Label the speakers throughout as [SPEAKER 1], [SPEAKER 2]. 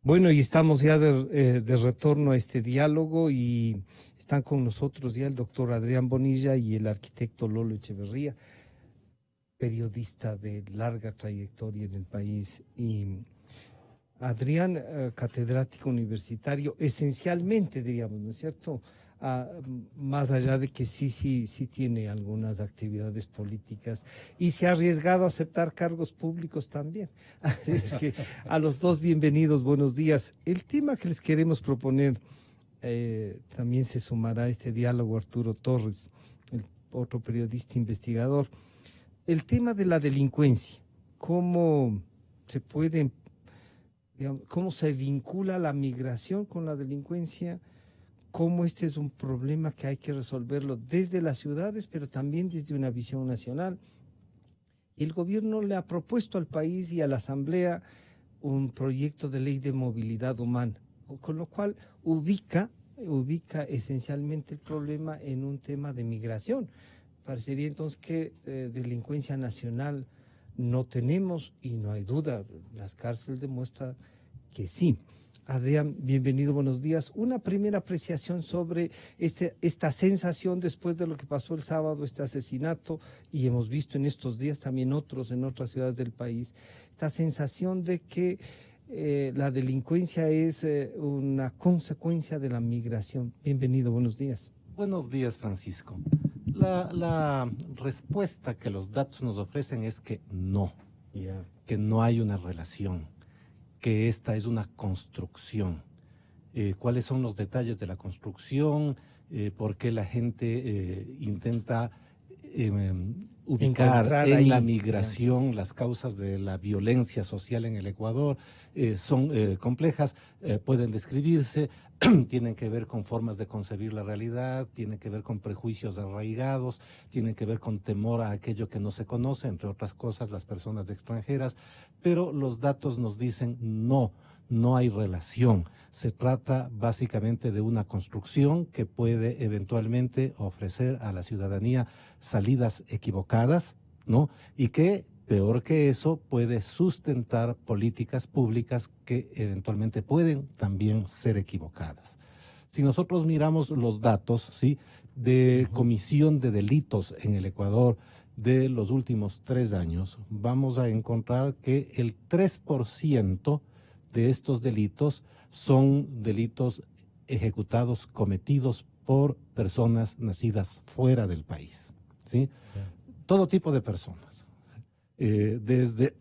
[SPEAKER 1] Bueno, y estamos ya de retorno a este diálogo y están con nosotros ya el doctor Adrián Bonilla y el arquitecto Lolo Echeverría, periodista de larga trayectoria en el país. Y Adrián, catedrático universitario, esencialmente, diríamos, ¿no es cierto? Más allá de que sí tiene algunas actividades políticas y se ha arriesgado a aceptar cargos públicos también. Así es que a los dos bienvenidos, buenos días. El tema que les queremos proponer, también se sumará a este diálogo Arturo Torres, el otro periodista investigador, el tema de la delincuencia, cómo se puede, digamos, cómo se vincula la migración con la delincuencia, cómo este es un problema que hay que resolverlo desde las ciudades, pero también desde una visión nacional. El gobierno le ha propuesto al país y a la Asamblea un proyecto de ley de movilidad humana, con lo cual ubica esencialmente el problema en un tema de migración. Parecería entonces que delincuencia nacional no tenemos y no hay duda, las cárceles demuestran que sí. Adrián, bienvenido, buenos días. Una primera apreciación sobre esta sensación después de lo que pasó el sábado, este asesinato, y hemos visto en estos días también otros en otras ciudades del país, esta sensación de que la delincuencia es una consecuencia de la migración. Bienvenido, buenos días.
[SPEAKER 2] Buenos días, Francisco. La respuesta que los datos nos ofrecen es que no, que no hay una relación, que esta es una construcción. ¿Cuáles son los detalles de la construcción? ¿Por qué la gente intenta ubicar en la migración las causas de la violencia social en el Ecuador? Son complejas, pueden describirse, tienen que ver con formas de concebir la realidad, tienen que ver con prejuicios arraigados, tienen que ver con temor a aquello que no se conoce, entre otras cosas las personas extranjeras, pero los datos nos dicen no hay relación. Se trata básicamente de una construcción que puede eventualmente ofrecer a la ciudadanía salidas equivocadas, ¿no? Y que, peor que eso, puede sustentar políticas públicas que eventualmente pueden también ser equivocadas. Si nosotros miramos los datos, ¿sí?, de comisión de delitos en el Ecuador de los últimos 3 años, vamos a encontrar que el 3% de estos delitos son delitos ejecutados, cometidos por personas nacidas fuera del país, ¿sí? Todo tipo de personas, desde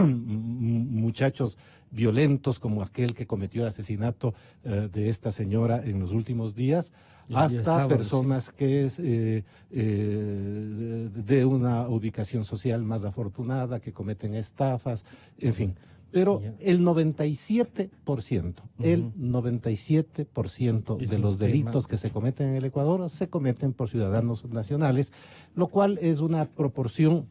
[SPEAKER 2] muchachos violentos como aquel que cometió el asesinato de esta señora en los últimos días, hasta personas que de una ubicación social más afortunada, que cometen estafas, en fin. Pero el 97% de los delitos que se cometen en el Ecuador se cometen por ciudadanos nacionales, lo cual es una proporción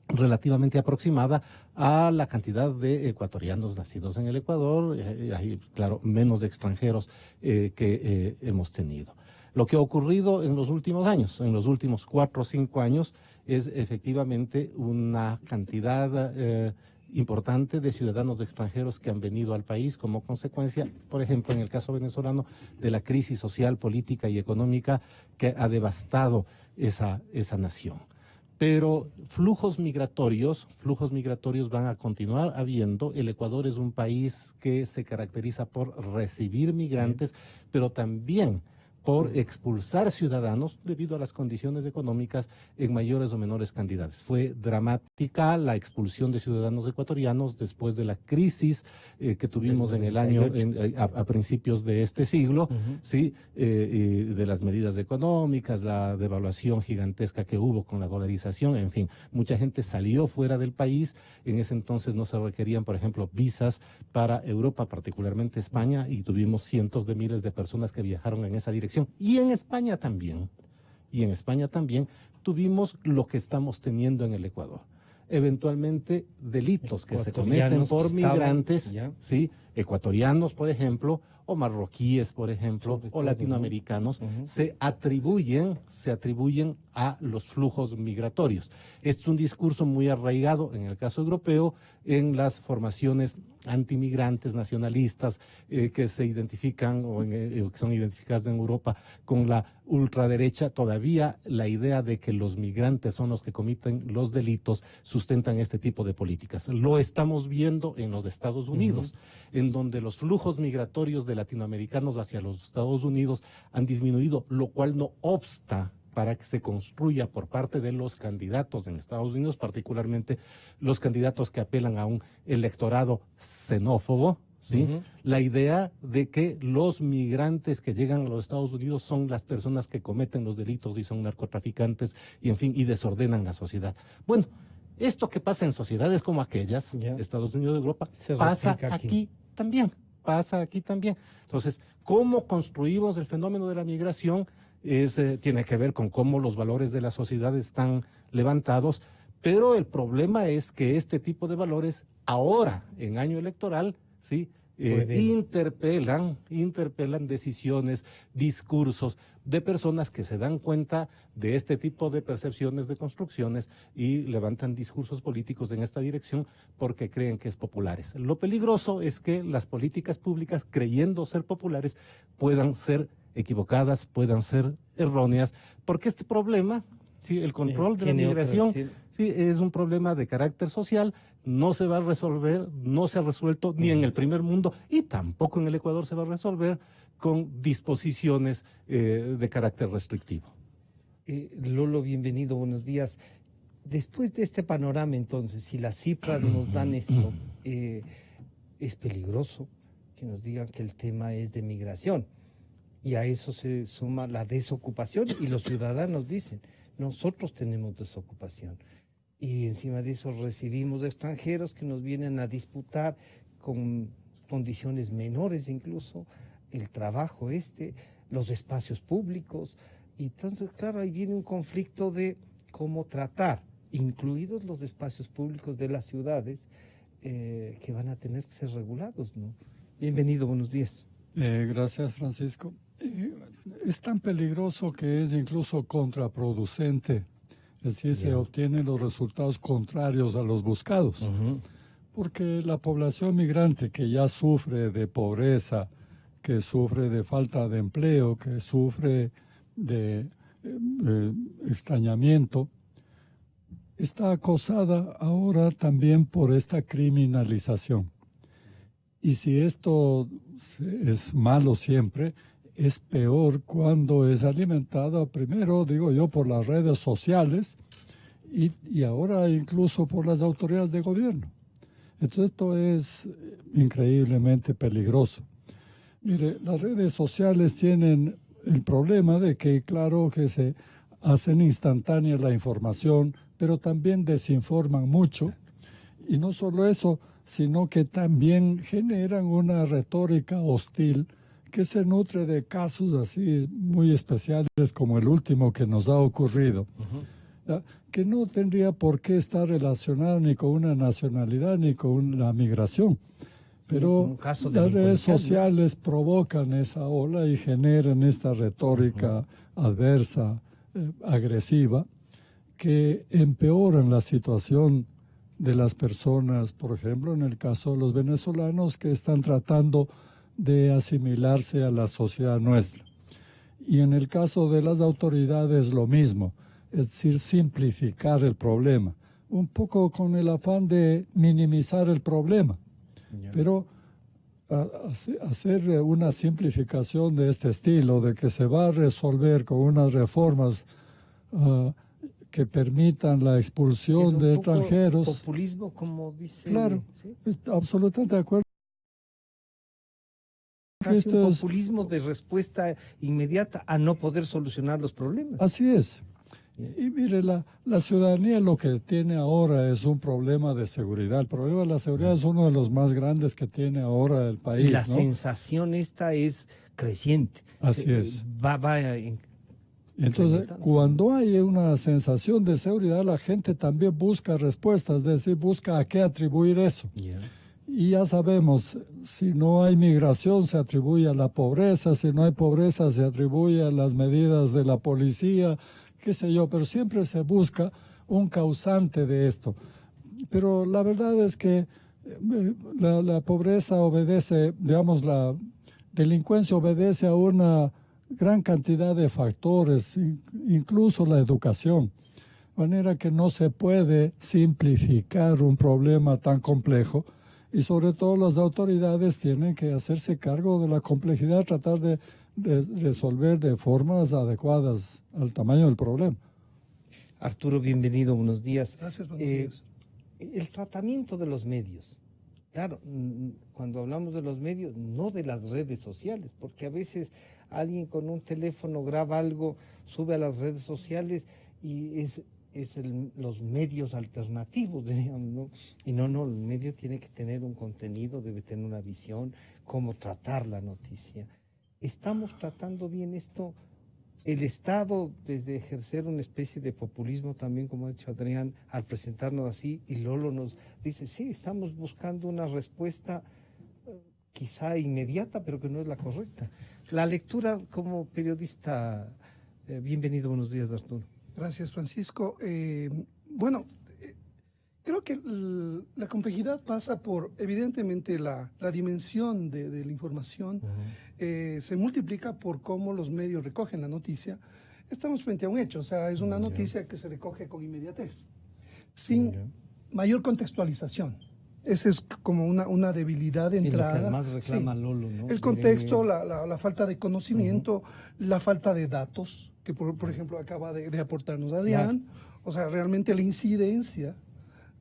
[SPEAKER 2] relativamente aproximada a la cantidad de ecuatorianos nacidos en el Ecuador, hay, claro, menos extranjeros que hemos tenido. Lo que ha ocurrido en los últimos años, en los últimos 4 o 5 años, es efectivamente una cantidad importante de ciudadanos extranjeros que han venido al país como consecuencia, por ejemplo, en el caso venezolano, de la crisis social, política y económica que ha devastado esa nación. Pero flujos migratorios van a continuar habiendo. El Ecuador es un país que se caracteriza por recibir migrantes, pero también por expulsar ciudadanos debido a las condiciones económicas en mayores o menores cantidades. Fue dramática la expulsión de ciudadanos ecuatorianos después de la crisis que tuvimos en el año, a principios de este siglo, ¿sí? De las medidas económicas, la devaluación gigantesca que hubo con la dolarización, en fin, mucha gente salió fuera del país. En ese entonces no se requerían, por ejemplo, visas para Europa, particularmente España, y tuvimos cientos de miles de personas que viajaron en esa dirección. Y en España también tuvimos lo que estamos teniendo en el Ecuador. Eventualmente delitos que se cometen por migrantes, ¿sí?, ecuatorianos, por ejemplo, o marroquíes, por ejemplo, o latinoamericanos, se atribuyen a los flujos migratorios. Este es un discurso muy arraigado en el caso europeo en las formaciones antimigrantes nacionalistas que se identifican que son identificadas en Europa con la ultraderecha. Todavía la idea de que los migrantes son los que cometen los delitos sustentan este tipo de políticas. Lo estamos viendo en los Estados Unidos, en donde los flujos migratorios de latinoamericanos hacia los Estados Unidos han disminuido, lo cual no obsta para que se construya por parte de los candidatos en Estados Unidos, particularmente los candidatos que apelan a un electorado xenófobo, ¿sí? La idea de que los migrantes que llegan a los Estados Unidos son las personas que cometen los delitos y son narcotraficantes y, en fin, y desordenan la sociedad. Bueno, esto que pasa en sociedades como aquellas, Estados Unidos, Europa, pasa aquí también. Pasa aquí también. Entonces, ¿cómo construimos el fenómeno de la migración? Tiene que ver con cómo los valores de la sociedad están levantados, pero el problema es que este tipo de valores ahora, en año electoral, ¿sí? Interpelan decisiones, discursos de personas que se dan cuenta de este tipo de percepciones de construcciones y levantan discursos políticos en esta dirección porque creen que es populares. Lo peligroso es que las políticas públicas, creyendo ser populares, puedan ser equivocadas, puedan ser erróneas, porque este problema, ¿sí? El control de la migración, sí, es un problema de carácter social, no se va a resolver, no se ha resuelto ni en el primer mundo y tampoco en el Ecuador se va a resolver con disposiciones de carácter restrictivo.
[SPEAKER 1] Lolo, bienvenido, buenos días. Después de este panorama, entonces, si las cifras nos dan esto, es peligroso que nos digan que el tema es de migración. Y a eso se suma la desocupación y los ciudadanos dicen, nosotros tenemos desocupación. Y encima de eso recibimos extranjeros que nos vienen a disputar con condiciones menores incluso, el trabajo los espacios públicos. Y entonces, claro, ahí viene un conflicto de cómo tratar, incluidos los espacios públicos de las ciudades, que van a tener que ser regulados, ¿no? Bienvenido, buenos días.
[SPEAKER 3] Gracias, Francisco. Es tan peligroso que es incluso contraproducente, es decir, se obtienen los resultados contrarios a los buscados, porque la población migrante que ya sufre de pobreza, que sufre de falta de empleo, que sufre de extrañamiento, está acosada ahora también por esta criminalización. Y si esto es malo siempre, es peor cuando es alimentada primero, digo yo, por las redes sociales y ahora incluso por las autoridades de gobierno. Entonces esto es increíblemente peligroso. Mire, las redes sociales tienen el problema de que, claro, que se hacen instantánea la información, pero también desinforman mucho. Y no solo eso, sino que también generan una retórica hostil que se nutre de casos así muy especiales como el último que nos ha ocurrido, que no tendría por qué estar relacionado ni con una nacionalidad ni con una migración. Pero las redes sociales provocan esa ola y generan esta retórica adversa, agresiva, que empeoran la situación de las personas, por ejemplo, en el caso de los venezolanos que están tratando de asimilarse a la sociedad nuestra. Y en el caso de las autoridades lo mismo, es decir, simplificar el problema, un poco con el afán de minimizar el problema, pero hacer una simplificación de este estilo, de que se va a resolver con unas reformas que permitan la expulsión de extranjeros.
[SPEAKER 1] Populismo, como dice.
[SPEAKER 3] Claro, ¿sí? Absolutamente de acuerdo.
[SPEAKER 1] Casi un populismo de respuesta inmediata a no poder solucionar los problemas.
[SPEAKER 3] Así es. Y mire, la ciudadanía lo que tiene ahora es un problema de seguridad. El problema de la seguridad es uno de los más grandes que tiene ahora el país.
[SPEAKER 1] Y la sensación esta es creciente.
[SPEAKER 3] Así es.
[SPEAKER 1] Entonces,
[SPEAKER 3] cuando hay una sensación de seguridad, la gente también busca respuestas, es decir, busca a qué atribuir eso. Y ya sabemos, si no hay migración se atribuye a la pobreza, si no hay pobreza se atribuye a las medidas de la policía, qué sé yo, pero siempre se busca un causante de esto. Pero la verdad es que la pobreza obedece, digamos, la delincuencia obedece a una gran cantidad de factores, incluso la educación. De manera que no se puede simplificar un problema tan complejo y sobre todo las autoridades tienen que hacerse cargo de la complejidad, tratar de resolver de formas adecuadas al tamaño del problema.
[SPEAKER 1] Arturo, bienvenido, buenos días.
[SPEAKER 4] Gracias, buenos días.
[SPEAKER 1] El tratamiento de los medios. Claro, cuando hablamos de los medios, no de las redes sociales, porque a veces alguien con un teléfono graba algo, sube a las redes sociales y es los medios alternativos, digamos, ¿no? Y no, el medio tiene que tener un contenido, debe tener una visión, cómo tratar la noticia. ¿Estamos tratando bien esto? El Estado, desde ejercer una especie de populismo también, como ha dicho Adrián, al presentarnos así, y Lolo nos dice, sí, estamos buscando una respuesta quizá inmediata, pero que no es la correcta. La lectura como periodista, bienvenido, buenos días, Arturo.
[SPEAKER 4] Gracias, Francisco. Creo que la complejidad pasa por, evidentemente, la dimensión de la información. Se multiplica por cómo los medios recogen la noticia. Estamos frente a un hecho, o sea, es una noticia que se recoge con inmediatez, sin mayor contextualización. Esa es como una debilidad de entrada.
[SPEAKER 1] Y lo que además reclama Lolo, ¿no?
[SPEAKER 4] El contexto, la falta de conocimiento, la falta de datos, que por ejemplo acaba de aportarnos Adrián. O sea, realmente la incidencia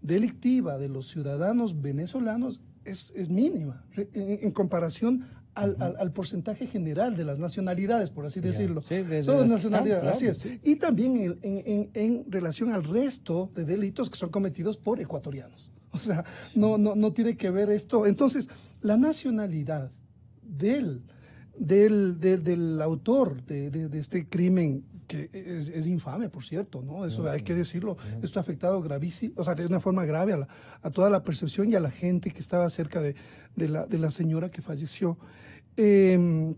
[SPEAKER 4] delictiva de los ciudadanos venezolanos es mínima en comparación al porcentaje general de las nacionalidades, por así decirlo.
[SPEAKER 1] Sí,
[SPEAKER 4] son las nacionalidades,
[SPEAKER 1] claro,
[SPEAKER 4] así es.
[SPEAKER 1] Sí.
[SPEAKER 4] Y también en relación al resto de delitos que son cometidos por ecuatorianos. O sea, no tiene que ver esto. Entonces, la nacionalidad del autor de este crimen, que es infame, por cierto, ¿no? Eso hay que decirlo. Esto ha afectado gravísimo, o sea, de una forma grave a toda la percepción y a la gente que estaba cerca de la señora que falleció. Me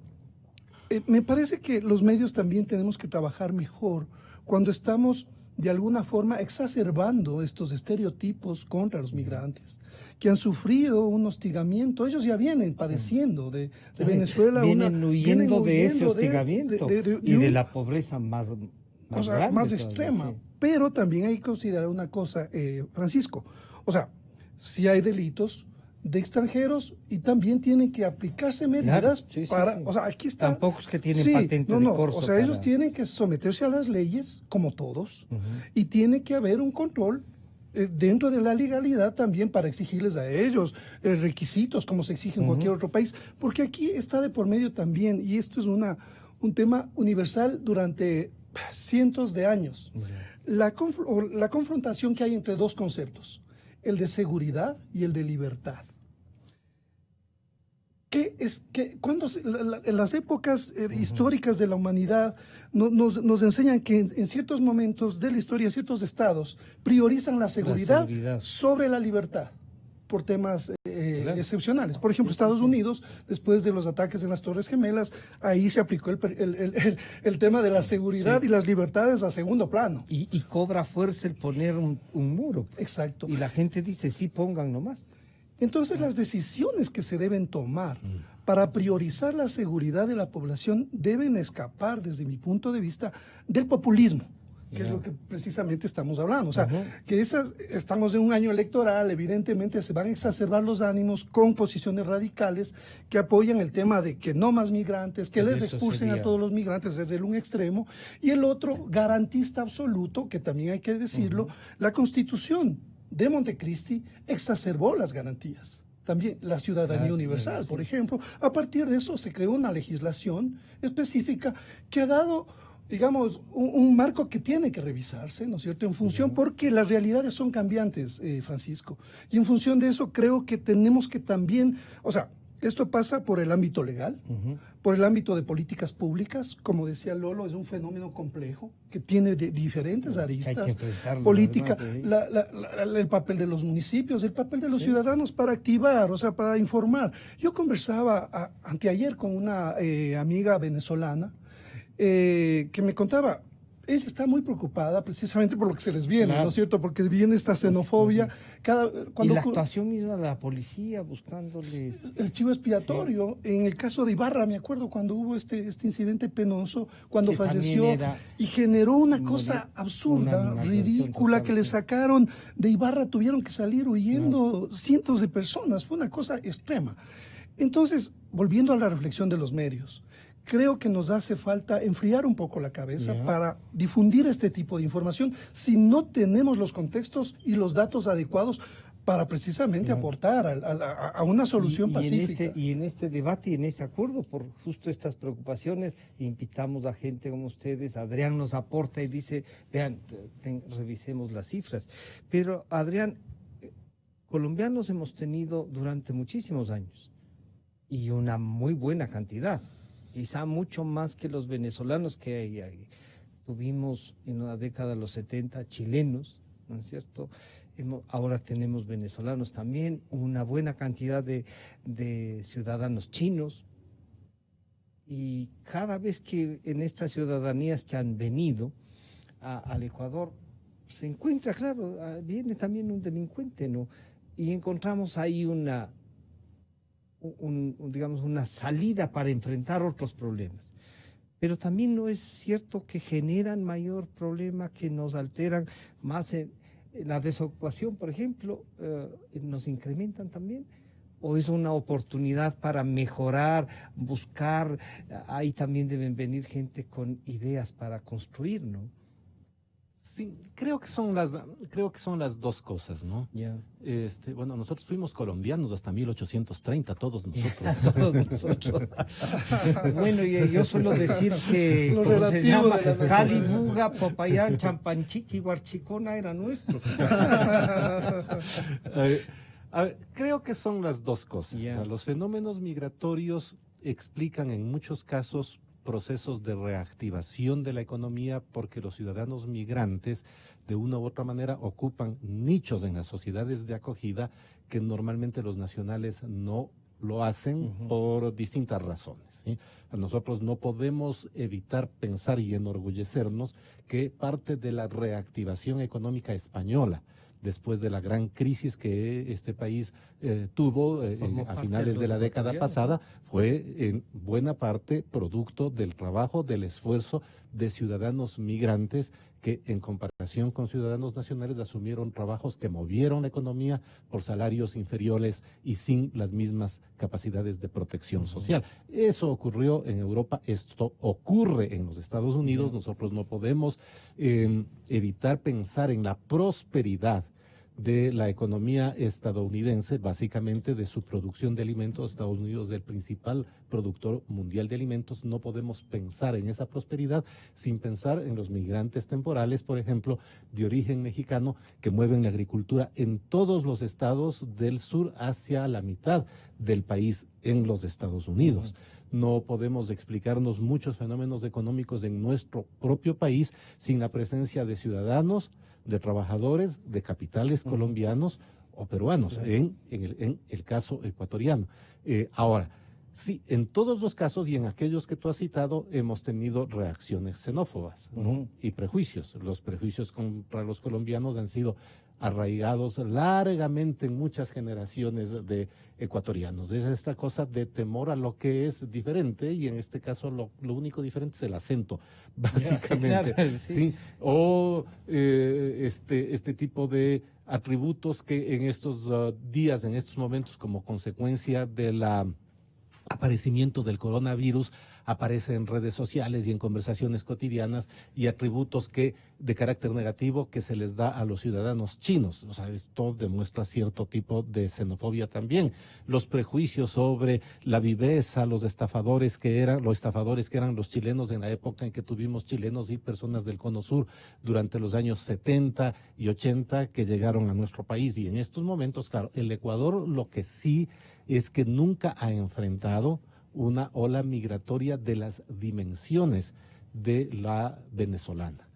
[SPEAKER 4] parece que los medios también tenemos que trabajar mejor cuando estamos de alguna forma exacerbando estos estereotipos contra los migrantes, que han sufrido un hostigamiento. Ellos ya vienen padeciendo de Venezuela.
[SPEAKER 1] Vienen huyendo de ese hostigamiento y de la pobreza más grande,
[SPEAKER 4] más extrema. Sí. Pero también hay que considerar una cosa, Francisco. O sea, si hay delitos de extranjeros y también tienen que aplicarse medidas para... O sea, aquí está...
[SPEAKER 1] Tampoco es que tienen patente de corso.
[SPEAKER 4] O sea, ellos tienen que someterse a las leyes, como todos, y tiene que haber un control dentro de la legalidad también para exigirles a ellos requisitos como se exige en cualquier otro país, porque aquí está de por medio también, y esto es un tema universal durante cientos de años, la confrontación que hay entre dos conceptos, el de seguridad y el de libertad. Cuando en las épocas históricas de la humanidad nos enseñan que en ciertos momentos de la historia ciertos estados priorizan la seguridad sobre la libertad por temas excepcionales. Por ejemplo, Estados Unidos, después de los ataques en las Torres Gemelas, ahí se aplicó el tema de la seguridad y las libertades a segundo plano.
[SPEAKER 1] Y cobra fuerza el poner un muro.
[SPEAKER 4] Exacto.
[SPEAKER 1] Y la gente dice, sí, pongan nomás.
[SPEAKER 4] Entonces, las decisiones que se deben tomar para priorizar la seguridad de la población deben escapar, desde mi punto de vista, del populismo, que es lo que precisamente estamos hablando. O sea, que estamos en un año electoral, evidentemente se van a exacerbar los ánimos con posiciones radicales que apoyan el tema de que no más migrantes, que les expulsen a todos los migrantes, desde un extremo, y el otro, garantista absoluto, que también hay que decirlo, la Constitución de Montecristi exacerbó las garantías. También la ciudadanía universal, por ejemplo. A partir de eso se creó una legislación específica que ha dado, digamos, un marco que tiene que revisarse, ¿no es cierto?, en función, porque las realidades son cambiantes, Francisco. Y en función de eso creo que tenemos que también, o sea, Esto pasa por el ámbito legal, por el ámbito de políticas públicas. Como decía Lolo, es un fenómeno complejo que tiene diferentes aristas. Política, el papel de los municipios, el papel de los ciudadanos para activar, o sea, para informar. Yo conversaba anteayer con una amiga venezolana que me contaba. Ella está muy preocupada precisamente por lo que se les viene, ¿no es cierto? Porque viene esta xenofobia.
[SPEAKER 1] Y la actuación misma de la policía buscándoles...
[SPEAKER 4] El chivo expiatorio. Sí. En el caso de Ibarra, me acuerdo cuando hubo este incidente penoso, cuando falleció, y generó una cosa absurda, ridícula, que le sacaron de Ibarra, tuvieron que salir huyendo cientos de personas. Fue una cosa extrema. Entonces, volviendo a la reflexión de los medios, creo que nos hace falta enfriar un poco la cabeza para difundir este tipo de información si no tenemos los contextos y los datos adecuados para precisamente aportar a una solución pacífica.
[SPEAKER 1] Y en este debate y en este acuerdo, por justo estas preocupaciones, invitamos a gente como ustedes. Adrián nos aporta y dice, vean, revisemos las cifras. Pero Adrián, colombianos hemos tenido durante muchísimos años y una muy buena cantidad. Quizá mucho más que los venezolanos que tuvimos en la década de los 70, chilenos, ¿no es cierto? Ahora tenemos venezolanos también, una buena cantidad de ciudadanos chinos. Y cada vez que en estas ciudadanías que han venido al Ecuador, se encuentra, claro, viene también un delincuente, ¿no? Y encontramos ahí digamos, una salida para enfrentar otros problemas. Pero también no es cierto que generan mayor problema, que nos alteran más en la desocupación, por ejemplo, nos incrementan también, o es una oportunidad para mejorar, buscar. Ahí también deben venir gente con ideas para construir, ¿no?
[SPEAKER 2] Sí, creo que son las dos cosas, ¿no? Bueno, nosotros fuimos colombianos hasta 1830, todos nosotros.
[SPEAKER 1] Todos nosotros. Bueno, yo suelo decir que ¿cómo se llama? Cali, Buga, Popayán, Champanchiqui, Huarchicona era nuestro.
[SPEAKER 2] A ver, creo que son las dos cosas. Los fenómenos migratorios explican en muchos casos procesos de reactivación de la economía porque los ciudadanos migrantes de una u otra manera ocupan nichos en las sociedades de acogida que normalmente los nacionales no lo hacen por distintas razones, ¿sí? Nosotros no podemos evitar pensar y enorgullecernos que parte de la reactivación económica española después de la gran crisis que este país tuvo a finales de la década pasada, fue en buena parte producto del trabajo, del esfuerzo de ciudadanos migrantes que en comparación con ciudadanos nacionales asumieron trabajos que movieron la economía por salarios inferiores y sin las mismas capacidades de protección social. Eso ocurrió en Europa, esto ocurre en los Estados Unidos. Nosotros no podemos evitar pensar en la prosperidad de la economía estadounidense, básicamente de su producción de alimentos. Estados Unidos es el principal productor mundial de alimentos. No podemos pensar en esa prosperidad sin pensar en los migrantes temporales, por ejemplo, de origen mexicano, que mueven la agricultura en todos los estados del sur hacia la mitad del país en los Estados Unidos. No podemos explicarnos muchos fenómenos económicos en nuestro propio país sin la presencia de ciudadanos, de trabajadores, de capitales colombianos o peruanos, en el caso ecuatoriano. Ahora, sí, en todos los casos y en aquellos que tú has citado hemos tenido reacciones xenófobas, ¿no? Y prejuicios. Los prejuicios contra los colombianos han sido arraigados largamente en muchas generaciones de ecuatorianos. Es esta cosa de temor a lo que es diferente, y en este caso lo único diferente es el acento, básicamente. Claro, sí. O este tipo de atributos que en estos días, en estos momentos, como consecuencia del aparecimiento del coronavirus, aparece en redes sociales y en conversaciones cotidianas, y atributos de carácter negativo que se les da a los ciudadanos chinos. O sea, esto demuestra cierto tipo de xenofobia también. Los prejuicios sobre la viveza, los estafadores que eran los chilenos en la época en que tuvimos chilenos y personas del Cono Sur durante los años 70 y 80 que llegaron a nuestro país. Y en estos momentos, claro, el Ecuador lo que sí es que nunca ha enfrentado una ola migratoria de las dimensiones de la venezolana.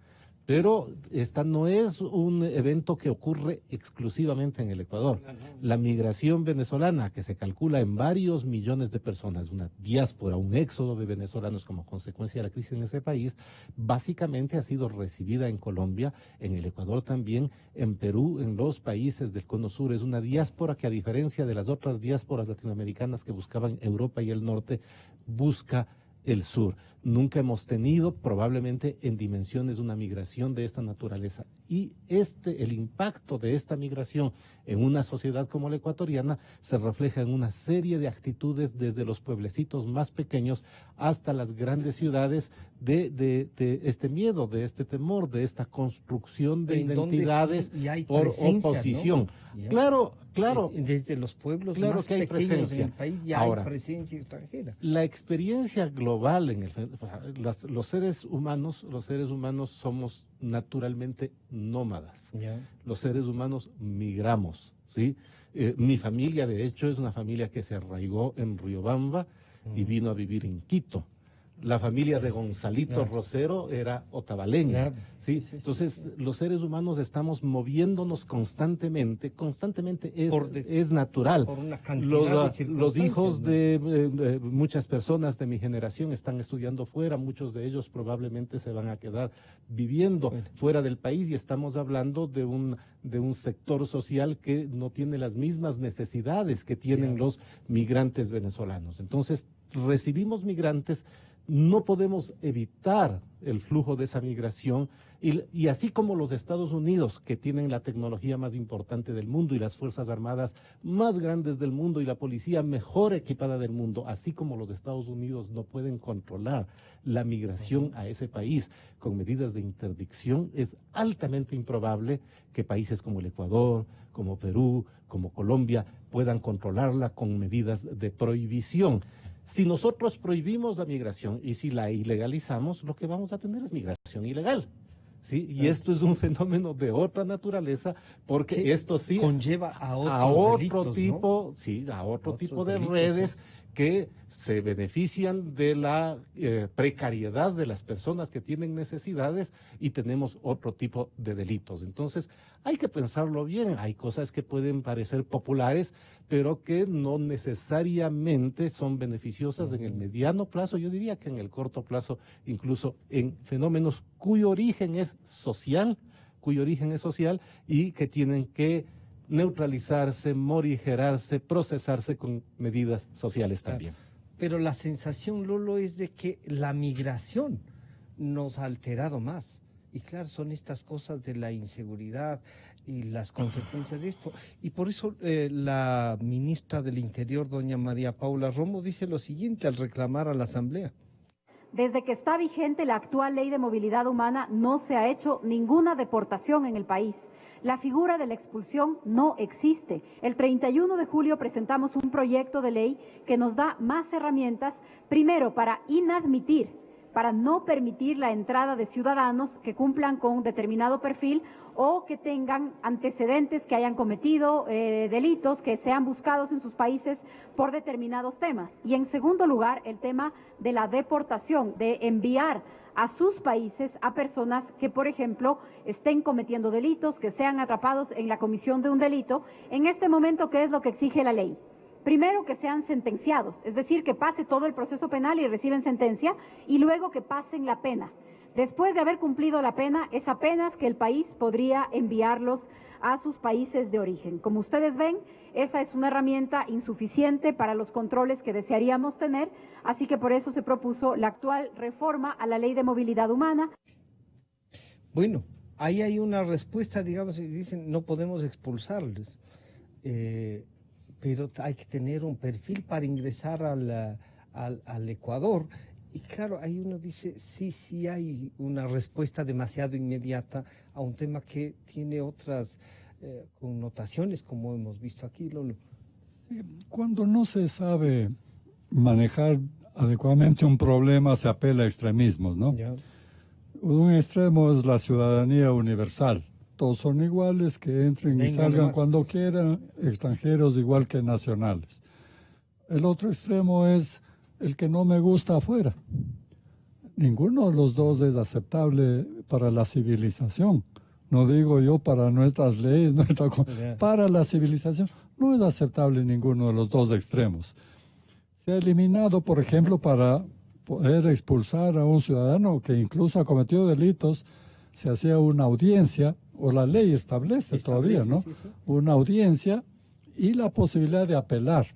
[SPEAKER 2] Pero esta no es un evento que ocurre exclusivamente en el Ecuador. La migración venezolana, que se calcula en varios millones de personas, una diáspora, un éxodo de venezolanos como consecuencia de la crisis en ese país, básicamente ha sido recibida en Colombia, en el Ecuador también, en Perú, en los países del Cono Sur. Es una diáspora que, a diferencia de las otras diásporas latinoamericanas que buscaban Europa y el norte, busca el sur. Nunca hemos tenido probablemente en dimensiones una migración de esta naturaleza. Y el impacto de esta migración en una sociedad como la ecuatoriana se refleja en una serie de actitudes desde los pueblecitos más pequeños hasta las grandes ciudades de este miedo, de este temor, de esta construcción de identidades por oposición.
[SPEAKER 1] ¿no?
[SPEAKER 2] Claro.
[SPEAKER 1] Desde los pueblos
[SPEAKER 2] claro
[SPEAKER 1] más
[SPEAKER 2] que hay
[SPEAKER 1] pequeños
[SPEAKER 2] presencia.
[SPEAKER 1] en el país ya
[SPEAKER 2] Ahora,
[SPEAKER 1] hay presencia extranjera.
[SPEAKER 2] La experiencia global los seres humanos somos naturalmente nómadas. Los seres humanos migramos, ¿sí? Mi familia, de hecho, es una familia que se arraigó en Riobamba y vino a vivir en Quito. La familia de Gonzalito Rosero era otavaleña, ¿sí? Entonces, los seres humanos estamos moviéndonos constantemente es natural.
[SPEAKER 1] Por una cantidad de
[SPEAKER 2] Los hijos de muchas personas de mi generación están estudiando fuera, muchos de ellos probablemente se van a quedar viviendo fuera del país, y estamos hablando de un sector social que no tiene las mismas necesidades que tienen los migrantes venezolanos. Entonces, recibimos migrantes. No podemos evitar el flujo de esa migración y así como los Estados Unidos, que tienen la tecnología más importante del mundo y las Fuerzas Armadas más grandes del mundo y la policía mejor equipada del mundo, así como los Estados Unidos no pueden controlar la migración a ese país con medidas de interdicción, es altamente improbable que países como el Ecuador, como Perú, como Colombia puedan controlarla con medidas de prohibición. Si nosotros prohibimos la migración y si la ilegalizamos, lo que vamos a tener es migración ilegal, ¿sí? Y esto es un fenómeno de otra naturaleza, porque esto sí
[SPEAKER 1] conlleva a
[SPEAKER 2] otro tipo, ¿no? Sí, a otro tipo de delitos, redes que se benefician de la precariedad de las personas que tienen necesidades, y tenemos otro tipo de delitos. Entonces, hay que pensarlo bien. Hay cosas que pueden parecer populares, pero que no necesariamente son beneficiosas en el mediano plazo. Yo diría que en el corto plazo, incluso en fenómenos cuyo origen es social y que tienen que neutralizarse, morigerarse, procesarse con medidas sociales también.
[SPEAKER 1] Pero la sensación, Lolo, es de que la migración nos ha alterado más. Y claro, son estas cosas de la inseguridad y las consecuencias de esto. Y por eso la ministra del Interior, doña María Paula Romo, dice lo siguiente al reclamar a la Asamblea.
[SPEAKER 5] Desde que está vigente la actual Ley de Movilidad Humana, no se ha hecho ninguna deportación en el país. La figura de la expulsión no existe. El 31 de julio presentamos un proyecto de ley que nos da más herramientas, primero para inadmitir, para no permitir la entrada de ciudadanos que cumplan con determinado perfil o que tengan antecedentes, que hayan cometido delitos, que sean buscados en sus países por determinados temas. Y en segundo lugar, el tema de la deportación, de enviar a sus países a personas que, por ejemplo, estén cometiendo delitos, que sean atrapados en la comisión de un delito. En este momento, ¿qué es lo que exige la ley? Primero, que sean sentenciados, es decir, que pase todo el proceso penal y reciben sentencia, y luego que pasen la pena. Después de haber cumplido la pena, es apenas que el país podría enviarlos a sus países de origen. Como ustedes ven, esa es una herramienta insuficiente para los controles que desearíamos tener, así que por eso se propuso la actual reforma a la Ley de Movilidad Humana.
[SPEAKER 1] Bueno, ahí hay una respuesta, digamos, y dicen no podemos expulsarles, pero hay que tener un perfil para ingresar al Ecuador. Y claro, ahí uno dice, sí hay una respuesta demasiado inmediata a un tema que tiene otras connotaciones, como hemos visto aquí, Lolo.
[SPEAKER 3] Sí, cuando no se sabe manejar adecuadamente un problema, se apela a extremismos, ¿no?
[SPEAKER 1] Ya.
[SPEAKER 3] Un extremo es la ciudadanía universal. Todos son iguales, que entren y salgan cuando quieran, extranjeros igual que nacionales. el otro extremo es el que no me gusta afuera. Ninguno de los dos es aceptable para la civilización. No digo yo para nuestras leyes, para la civilización. No es aceptable ninguno de los dos extremos. Se ha eliminado, por ejemplo, para poder expulsar a un ciudadano que incluso ha cometido delitos, se hacía una audiencia, o la ley establece todavía, ¿no? Sí. Una audiencia y la posibilidad de apelar.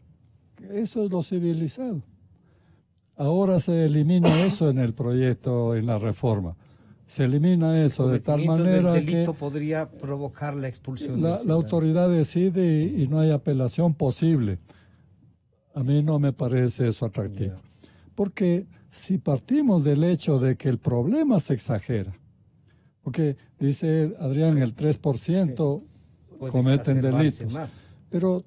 [SPEAKER 3] Eso es lo civilizado. Ahora se elimina eso en el proyecto, en la reforma. Se elimina eso de tal manera
[SPEAKER 1] del delito
[SPEAKER 3] que
[SPEAKER 1] podría provocar la expulsión.
[SPEAKER 3] La autoridad decide y no hay apelación posible. A mí no me parece eso atractivo. Porque si partimos del hecho de que el problema se exagera, porque dice Adrián, el 3% cometen delitos. Pero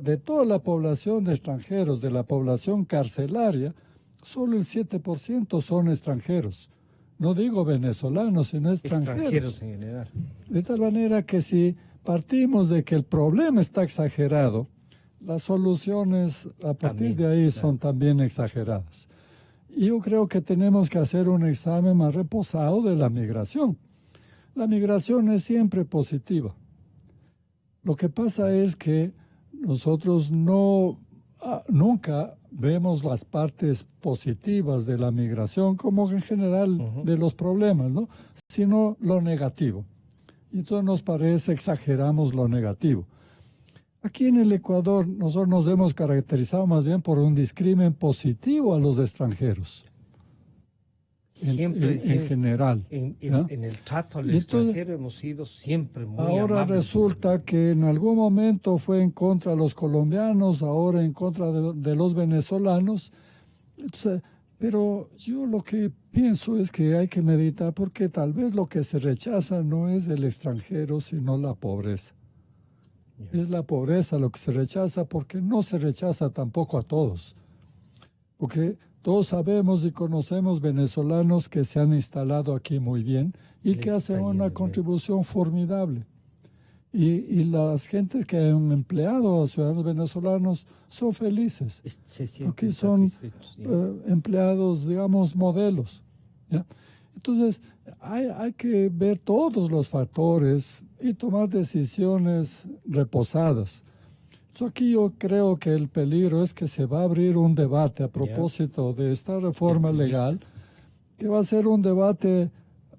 [SPEAKER 3] de toda la población de extranjeros, de la población carcelaria, solo el 7% son extranjeros. No digo venezolanos, sino extranjeros
[SPEAKER 1] en general.
[SPEAKER 3] De tal manera que si partimos de que el problema está exagerado, las soluciones a partir de ahí son también exageradas. Y yo creo que tenemos que hacer un examen más reposado de la migración. La migración es siempre positiva. Lo que pasa es que nosotros nunca vemos las partes positivas de la migración como en general de los problemas, ¿no? Sino lo negativo. Y entonces nos parece, exageramos lo negativo. Aquí en el Ecuador nosotros nos hemos caracterizado más bien por un discrimen positivo a los extranjeros.
[SPEAKER 1] Siempre,
[SPEAKER 3] en general.
[SPEAKER 1] En el trato al extranjero hemos sido siempre muy amables.
[SPEAKER 3] Ahora resulta que en algún momento fue en contra de los colombianos, ahora en contra de los venezolanos. Entonces, pero yo lo que pienso es que hay que meditar porque tal vez lo que se rechaza no es el extranjero, sino la pobreza. Es la pobreza lo que se rechaza porque no se rechaza tampoco a todos. Porque todos sabemos y conocemos venezolanos que se han instalado aquí muy bien y que hacen una contribución formidable. Y las gentes que han empleado a ciudadanos venezolanos son felices, porque son empleados, digamos, modelos, ¿ya? Entonces, hay que ver todos los factores y tomar decisiones reposadas. Aquí yo creo que el peligro es que se va a abrir un debate a propósito de esta reforma legal, que va a ser un debate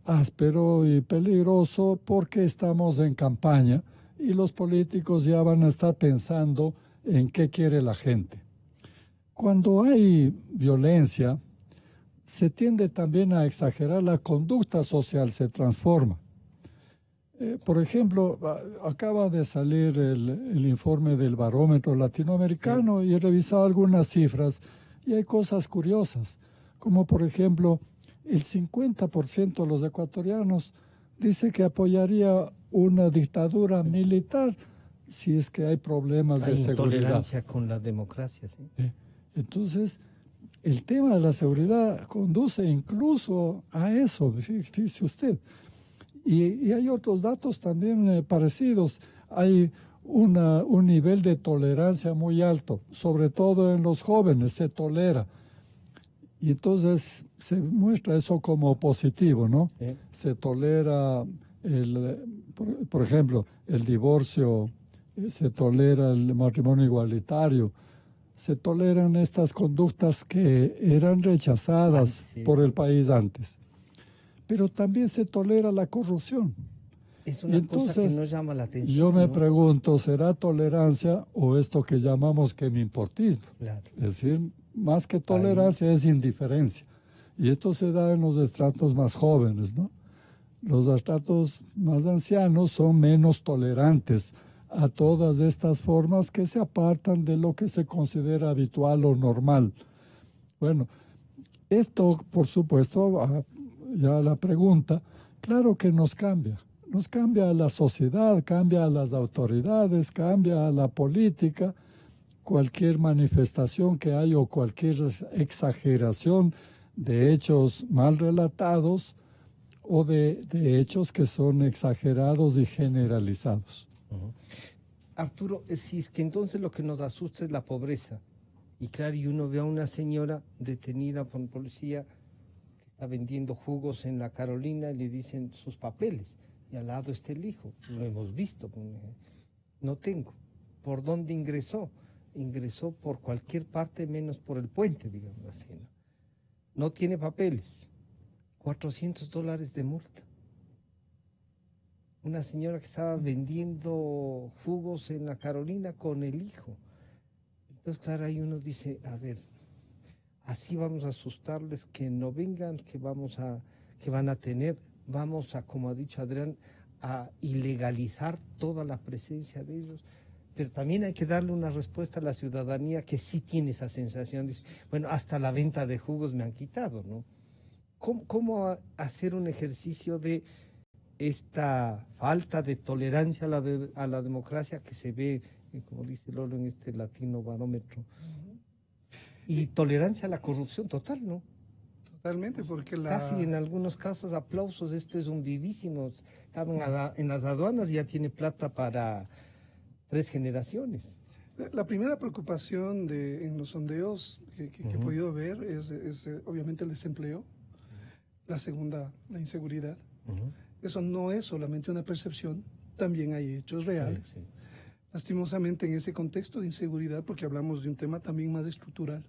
[SPEAKER 3] áspero y peligroso porque estamos en campaña y los políticos ya van a estar pensando en qué quiere la gente. Cuando hay violencia, se tiende también a exagerar, la conducta social se transforma. Por ejemplo, acaba de salir el informe del Barómetro Latinoamericano y he revisado algunas cifras y hay cosas curiosas, como por ejemplo, el 50% de los ecuatorianos dice que apoyaría una dictadura militar si es que hay problemas de seguridad.
[SPEAKER 1] Intolerancia con la democracia, sí.
[SPEAKER 3] Entonces, el tema de la seguridad conduce incluso a eso, fíjese usted. Y hay otros datos también parecidos. Hay un nivel de tolerancia muy alto, sobre todo en los jóvenes, se tolera. Y entonces se muestra eso como positivo, ¿no? Sí. Se tolera, por ejemplo, el divorcio, se tolera el matrimonio igualitario, se toleran estas conductas que eran rechazadas por el país antes. Pero también se tolera la corrupción.
[SPEAKER 1] Es una cosa que nos llama la atención.
[SPEAKER 3] Yo me pregunto, ¿será tolerancia o esto que llamamos quemimportismo?
[SPEAKER 1] Claro.
[SPEAKER 3] Es decir, más que tolerancia es indiferencia. Y esto se da en los estratos más jóvenes, ¿no? Los estratos más ancianos son menos tolerantes a todas estas formas que se apartan de lo que se considera habitual o normal. Bueno, esto, por supuesto, ya la pregunta, claro que nos cambia a la sociedad, cambia a las autoridades, cambia a la política, cualquier manifestación que haya o cualquier exageración de hechos mal relatados o de hechos que son exagerados y generalizados.
[SPEAKER 1] Arturo, si es que entonces lo que nos asusta es la pobreza, Y claro, y uno ve a una señora detenida por policía que está vendiendo jugos en la Carolina y le dicen sus papeles. Y al lado está el hijo. Lo hemos visto. No tengo. ¿Por dónde ingresó? Ingresó por cualquier parte menos por el puente, digamos así, ¿no? No tiene papeles. $400 de multa. Una señora que estaba vendiendo jugos en la Carolina con el hijo. Entonces, claro, ahí uno dice, a ver, así vamos a asustarles, que no vengan, que van a tener, vamos a, como ha dicho Adrián, a ilegalizar toda la presencia de ellos. Pero también hay que darle una respuesta a la ciudadanía que sí tiene esa sensación. Dice, bueno, hasta la venta de jugos me han quitado, ¿no? ¿Cómo hacer un ejercicio de esta falta de tolerancia a la democracia que se ve, como dice Lolo, en este latino barómetro? Y tolerancia a la corrupción total, ¿no?
[SPEAKER 4] Totalmente, porque
[SPEAKER 1] Casi en algunos casos aplausos, esto es un vivísimo. Estaban en las aduanas y ya tiene plata para 3 generaciones.
[SPEAKER 4] La primera preocupación en los sondeos que he podido ver es obviamente el desempleo. La segunda, la inseguridad. Eso no es solamente una percepción, también hay hechos reales. Sí. Lastimosamente en ese contexto de inseguridad, porque hablamos de un tema también más estructural,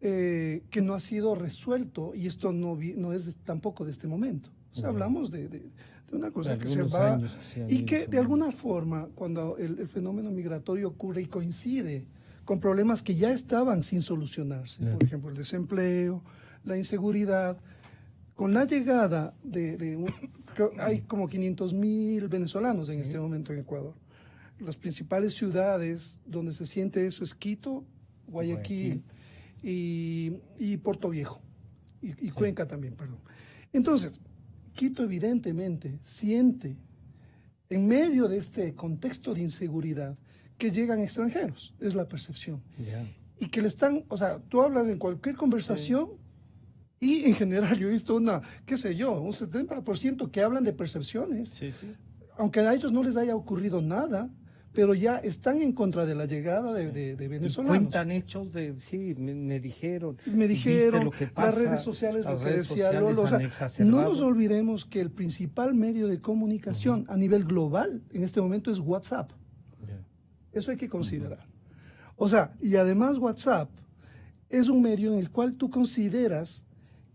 [SPEAKER 4] que no ha sido resuelto, y esto no es tampoco de este momento. O sea, hablamos de una cosa que se va y que de alguna forma, cuando el fenómeno migratorio ocurre y coincide con problemas que ya estaban sin solucionarse, por ejemplo, el desempleo, la inseguridad, con la llegada hay como 500,000 venezolanos en este momento en Ecuador. Las principales ciudades donde se siente eso es Quito, Guayaquil. Y Puerto Viejo, y Cuenca también, perdón. Entonces, Quito evidentemente siente, en medio de este contexto de inseguridad, que llegan extranjeros, es la percepción. Y que le están, o sea, tú hablas en cualquier conversación, y en general yo he visto un 70% que hablan de percepciones, aunque a ellos no les haya ocurrido nada, pero ya están en contra de la llegada de venezolanos.
[SPEAKER 1] Y cuentan hechos de, sí, me dijeron.
[SPEAKER 4] Lo
[SPEAKER 1] que pasa,
[SPEAKER 4] las redes sociales, lo que decía Lolo. O sea, no nos olvidemos que el principal medio de comunicación a nivel global en este momento es WhatsApp. Eso hay que considerar. O sea, y además WhatsApp es un medio en el cual tú consideras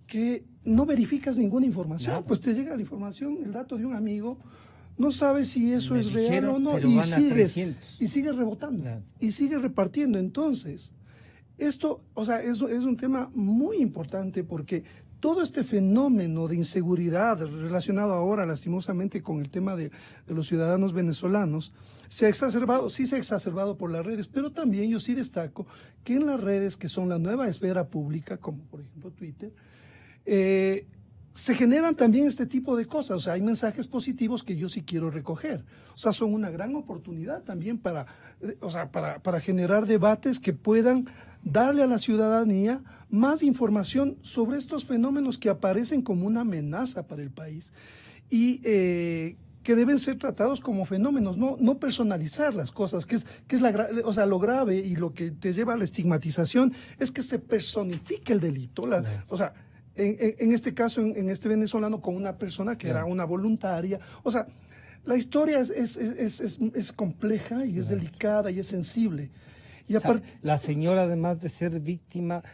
[SPEAKER 4] que no verificas ninguna información. Pues te llega la información, el dato de un amigo, no sabes si eso es real o no, y sigues rebotando, y sigues repartiendo. Entonces, esto, o sea, es un tema muy importante, porque todo este fenómeno de inseguridad relacionado ahora, lastimosamente, con el tema de los ciudadanos venezolanos, se ha exacerbado por las redes, pero también yo sí destaco que en las redes, que son la nueva esfera pública, como por ejemplo Twitter, se generan también este tipo de cosas. O sea, hay mensajes positivos que yo sí quiero recoger. O sea, son una gran oportunidad también para generar debates que puedan darle a la ciudadanía más información sobre estos fenómenos que aparecen como una amenaza para el país y que deben ser tratados como fenómenos, no personalizar las cosas, que es lo grave, y lo que te lleva a la estigmatización es que se personifique el delito. O sea, en este caso, en este venezolano, con una persona que era una voluntaria. O sea, la historia es compleja y es delicada y es sensible. Y aparte,
[SPEAKER 1] la señora, además de ser víctima,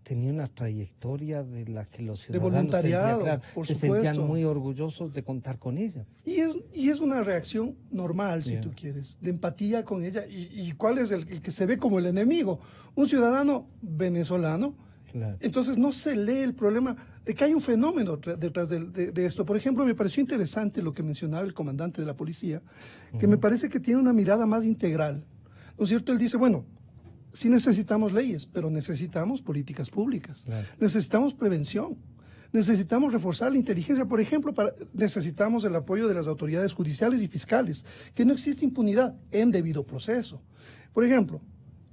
[SPEAKER 1] tenía una trayectoria de la que los ciudadanos
[SPEAKER 4] de voluntariado,
[SPEAKER 1] se sentían muy orgullosos de contar con ella.
[SPEAKER 4] Y es una reacción normal, si tú quieres, de empatía con ella. ¿Y cuál es el que se ve como el enemigo? Un ciudadano venezolano. Entonces no se lee el problema de que hay un fenómeno detrás de esto. Por ejemplo, me pareció interesante lo que mencionaba el comandante de la policía, que me parece que tiene una mirada más integral. ¿No es cierto? Él dice, bueno, sí necesitamos leyes, pero necesitamos políticas públicas, necesitamos prevención, necesitamos reforzar la inteligencia. Por ejemplo, necesitamos el apoyo de las autoridades judiciales y fiscales, que no existe impunidad en debido proceso. Por ejemplo,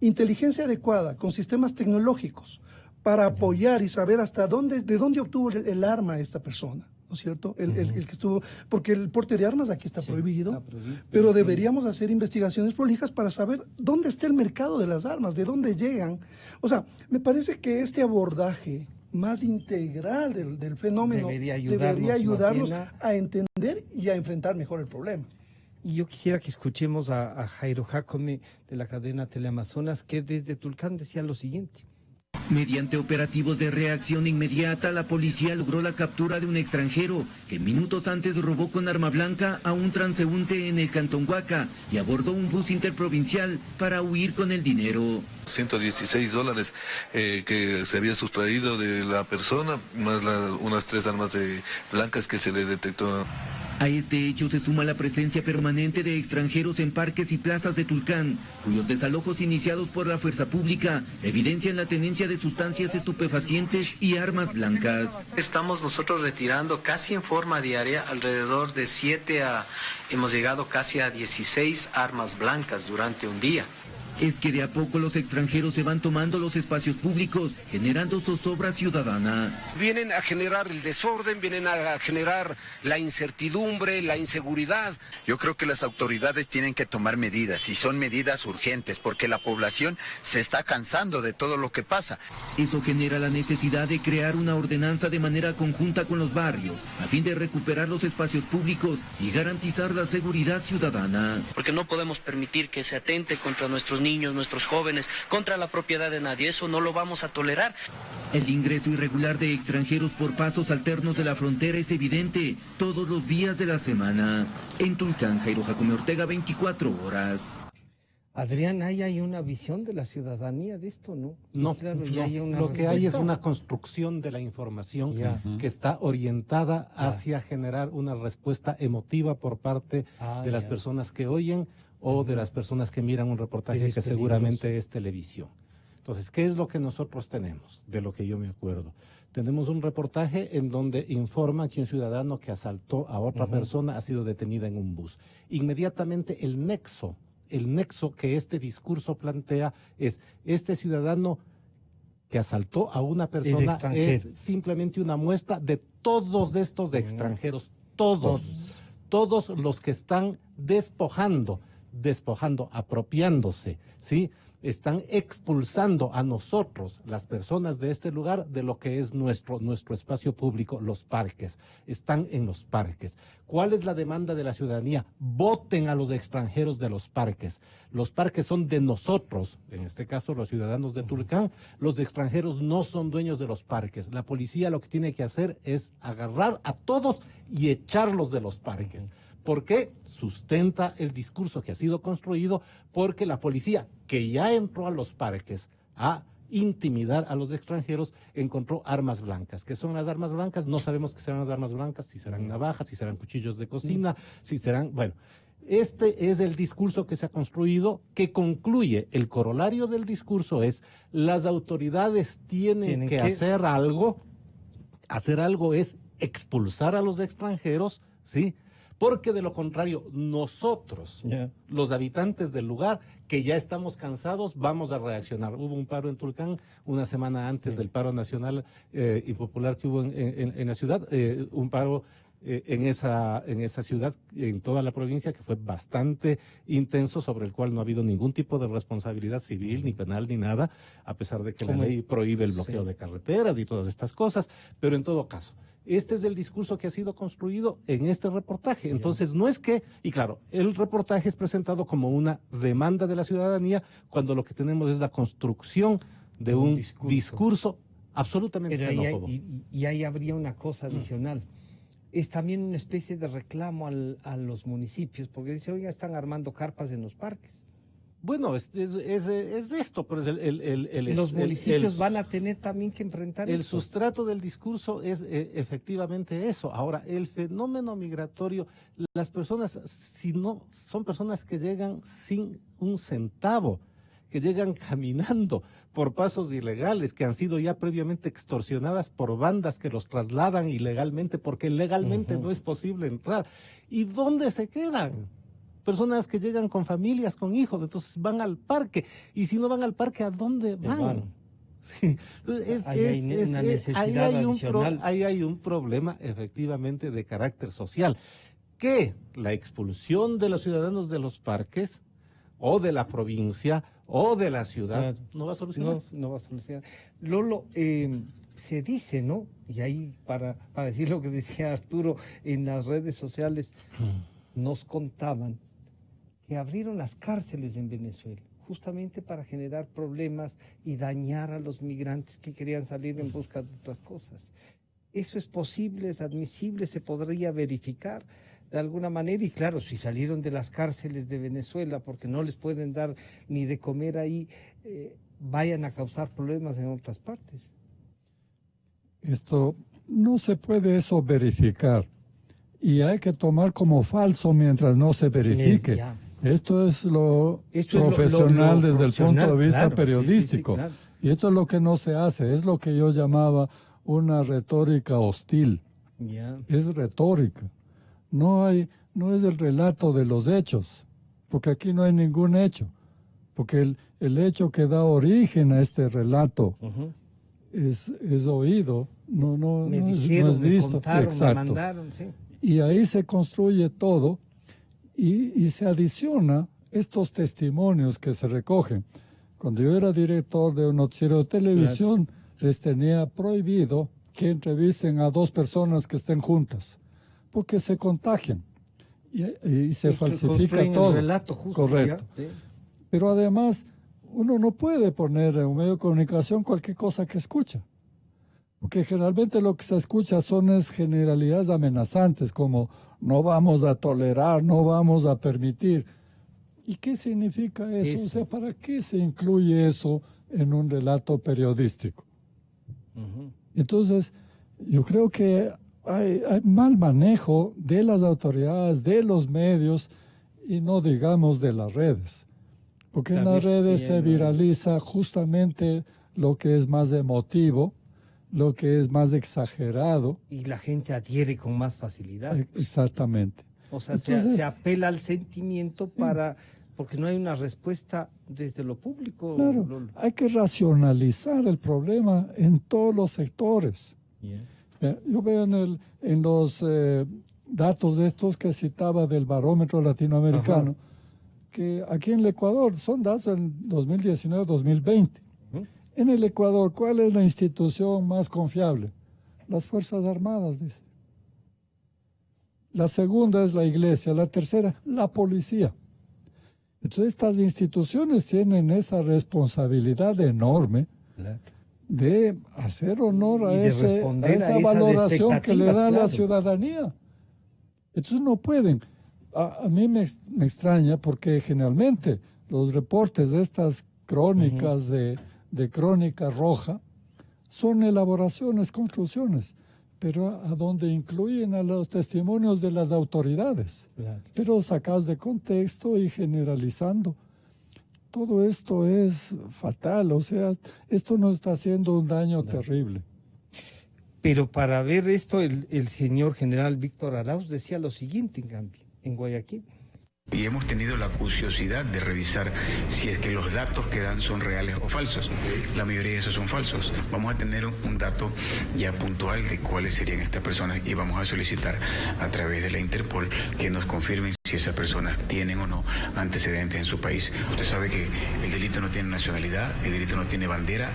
[SPEAKER 4] inteligencia adecuada con sistemas tecnológicos para apoyar y saber de dónde obtuvo el arma esta persona, ¿no ¿no es cierto? El que estuvo, porque el porte de armas aquí está prohibido,
[SPEAKER 1] prohibido,
[SPEAKER 4] pero
[SPEAKER 1] sí.
[SPEAKER 4] deberíamos hacer investigaciones prolijas para saber dónde está el mercado de las armas, de dónde llegan. O sea, me parece que este abordaje más integral del fenómeno
[SPEAKER 1] Debería
[SPEAKER 4] debería
[SPEAKER 1] ayudarnos
[SPEAKER 4] ayudarnos
[SPEAKER 1] más bien
[SPEAKER 4] a entender y a enfrentar mejor el problema.
[SPEAKER 1] Y yo quisiera que escuchemos a Jairo Jacome de la cadena Teleamazonas, que desde Tulcán decía lo siguiente.
[SPEAKER 6] Mediante operativos de reacción inmediata, la policía logró la captura de un extranjero que minutos antes robó con arma blanca a un transeúnte en el Cantón Huaca y abordó un bus interprovincial para huir con el dinero.
[SPEAKER 7] $116 que se había sustraído de la persona, más unas 3 armas blancas que se le detectó.
[SPEAKER 6] A este hecho se suma la presencia permanente de extranjeros en parques y plazas de Tulcán, cuyos desalojos iniciados por la fuerza pública evidencian la tenencia de sustancias estupefacientes y armas blancas.
[SPEAKER 8] Estamos nosotros retirando casi en forma diaria alrededor de hemos llegado casi a 16 armas blancas durante un día.
[SPEAKER 6] Es que de a poco los extranjeros se van tomando los espacios públicos, generando zozobra ciudadana.
[SPEAKER 9] Vienen a generar el desorden, vienen a generar la incertidumbre, la inseguridad.
[SPEAKER 10] Yo creo que las autoridades tienen que tomar medidas y son medidas urgentes porque la población se está cansando de todo lo que pasa.
[SPEAKER 6] Eso genera la necesidad de crear una ordenanza de manera conjunta con los barrios, a fin de recuperar los espacios públicos y garantizar la seguridad ciudadana.
[SPEAKER 8] Porque no podemos permitir que se atente contra nuestros niños, nuestros jóvenes, contra la propiedad de nadie. Eso no lo vamos a tolerar.
[SPEAKER 6] El ingreso irregular de extranjeros por pasos alternos de la frontera es evidente todos los días de la semana. En Tulcán, Jairo Jacome Ortega, 24 horas.
[SPEAKER 1] Adrián, ahí hay una visión de la ciudadanía de esto, ¿no?
[SPEAKER 2] No,
[SPEAKER 1] Claro,
[SPEAKER 2] no.
[SPEAKER 1] ya hay una
[SPEAKER 2] Lo que hay es
[SPEAKER 1] respuesta.
[SPEAKER 2] una construcción de la información
[SPEAKER 1] Ya.
[SPEAKER 2] que está orientada hacia generar una respuesta emotiva por parte de las
[SPEAKER 1] ya.
[SPEAKER 2] personas que oyen o de las personas que miran un reportaje
[SPEAKER 1] Es
[SPEAKER 2] que
[SPEAKER 1] peligroso.
[SPEAKER 2] seguramente es televisión. Entonces, ¿qué es lo que nosotros tenemos? De lo que yo me acuerdo. Tenemos un reportaje en donde informa que un ciudadano que asaltó a otra persona ha sido detenida en un bus. Inmediatamente el nexo que este discurso plantea es este ciudadano que asaltó a una persona
[SPEAKER 1] extranjero.
[SPEAKER 2] es simplemente una muestra de todos estos extranjeros, todos los que están despojando, apropiándose, ¿sí? Están expulsando a nosotros, las personas de este lugar, de lo que es nuestro espacio público, los parques. Están en los parques. ¿Cuál es la demanda de la ciudadanía? Voten a los extranjeros de los parques. Los parques son de nosotros, en este caso los ciudadanos de Tulcán. Los extranjeros no son dueños de los parques. La policía lo que tiene que hacer es agarrar a todos y echarlos de los parques. ¿Por qué? Sustenta el discurso que ha sido construido porque la policía, que ya entró a los parques a intimidar a los extranjeros, encontró armas blancas. ¿Qué son las armas blancas? No sabemos qué serán las armas blancas, si serán navajas, si serán cuchillos de cocina, si serán... Bueno, este es el discurso que se ha construido, que concluye, el corolario del discurso es, las autoridades tienen que hacer algo es expulsar a los extranjeros, ¿sí? Porque de lo contrario, nosotros, los habitantes del lugar, que ya estamos cansados, vamos a reaccionar. Hubo un paro en Tulcán una semana antes del paro nacional y popular que hubo en la ciudad, un paro en esa ciudad, en toda la provincia, que fue bastante intenso, sobre el cual no ha habido ningún tipo de responsabilidad civil, ni penal, ni nada, a pesar de que la ley prohíbe el bloqueo de carreteras y todas estas cosas, pero en todo caso. Este es el discurso que ha sido construido en este reportaje. Entonces, no es que, y claro, el reportaje es presentado como una demanda de la ciudadanía, cuando lo que tenemos es la construcción de un discurso absolutamente xenófobo.
[SPEAKER 1] Y ahí habría una cosa adicional. Es también una especie de reclamo a los municipios, porque dice, oiga, están armando carpas en los parques.
[SPEAKER 2] Bueno, es esto, pero
[SPEAKER 1] los municipios van a tener también que enfrentar
[SPEAKER 2] el sustrato del discurso es efectivamente eso. Ahora, el fenómeno migratorio, las personas, si no, son personas que llegan sin un centavo, que llegan caminando por pasos ilegales, que han sido ya previamente extorsionadas por bandas que los trasladan ilegalmente, porque legalmente no es posible entrar. ¿Y dónde se quedan? Personas que llegan con familias, con hijos, entonces van al parque. Y si no van al parque, ¿a dónde van? Sí.
[SPEAKER 1] Ahí hay una necesidad adicional.
[SPEAKER 2] Ahí hay un problema efectivamente de carácter social, que la expulsión de los ciudadanos de los parques o de la provincia o de la ciudad no va a solucionar.
[SPEAKER 1] No va a solucionar. Lolo, se dice, ¿no? Y ahí, para decir lo que decía Arturo, en las redes sociales nos contaban que abrieron las cárceles en Venezuela, justamente para generar problemas y dañar a los migrantes que querían salir en busca de otras cosas. ¿Eso es posible, es admisible, se podría verificar de alguna manera? Y claro, si salieron de las cárceles de Venezuela porque no les pueden dar ni de comer ahí, vayan a causar problemas en otras partes.
[SPEAKER 3] Esto no se puede eso verificar y hay que tomar como falso mientras no se verifique. Esto es lo profesional desde el punto de vista periodístico. Sí, claro. Y esto es lo que no se hace, es lo que yo llamaba una retórica hostil. Es retórica. No es el relato de los hechos, porque aquí no hay ningún hecho. Porque el hecho que da origen a este relato es oído, no es visto.
[SPEAKER 1] Me contaron,
[SPEAKER 3] exacto.
[SPEAKER 1] Me mandaron, sí.
[SPEAKER 3] Y ahí se construye todo y se adiciona estos testimonios que se recogen. Cuando yo era director de un noticiero de televisión, les tenía prohibido que entrevisten a 2 personas que estén juntas, porque se contagian y se falsifica todo.
[SPEAKER 1] El relato justo,
[SPEAKER 3] correcto.
[SPEAKER 1] ¿Sí?
[SPEAKER 3] Pero además, uno no puede poner en un medio de comunicación cualquier cosa que escucha, porque generalmente lo que se escucha son generalidades amenazantes, como no vamos a tolerar, no vamos a permitir. ¿Y qué significa eso? O sea, ¿para qué se incluye eso en un relato periodístico? Entonces, yo creo que hay mal manejo de las autoridades, de los medios y no digamos de las redes. Porque en las redes se viraliza justamente lo que es más emotivo, lo que es más exagerado.
[SPEAKER 1] Y la gente adhiere con más facilidad.
[SPEAKER 3] Exactamente.
[SPEAKER 1] O sea, entonces, se apela al sentimiento porque no hay una respuesta desde lo público.
[SPEAKER 3] Claro, hay que racionalizar el problema en todos los sectores. Yo veo en los datos estos que citaba del barómetro latinoamericano, que aquí en el Ecuador son datos en 2019-2020. En el Ecuador, ¿cuál es la institución más confiable? Las Fuerzas Armadas, dice. La segunda es la Iglesia, la tercera, la policía. Entonces, estas instituciones tienen esa responsabilidad enorme de hacer honor a esa valoración que le da la ciudadanía. Entonces, no pueden. A mí me extraña porque generalmente los reportes de estas crónicas de Crónica Roja son elaboraciones, conclusiones, pero a donde incluyen a los testimonios de las autoridades, pero sacados de contexto y generalizando. Todo esto es fatal, o sea, esto nos está haciendo un daño terrible.
[SPEAKER 1] Pero para ver esto, el señor general Víctor Arauz decía lo siguiente, en cambio, en Guayaquil.
[SPEAKER 11] Y hemos tenido la curiosidad de revisar si es que los datos que dan son reales o falsos. La mayoría de esos son falsos. Vamos a tener un dato ya puntual de cuáles serían estas personas y vamos a solicitar a través de la Interpol que nos confirmen si esas personas tienen o no antecedentes en su país. Usted sabe que el delito no tiene nacionalidad, el delito no tiene bandera.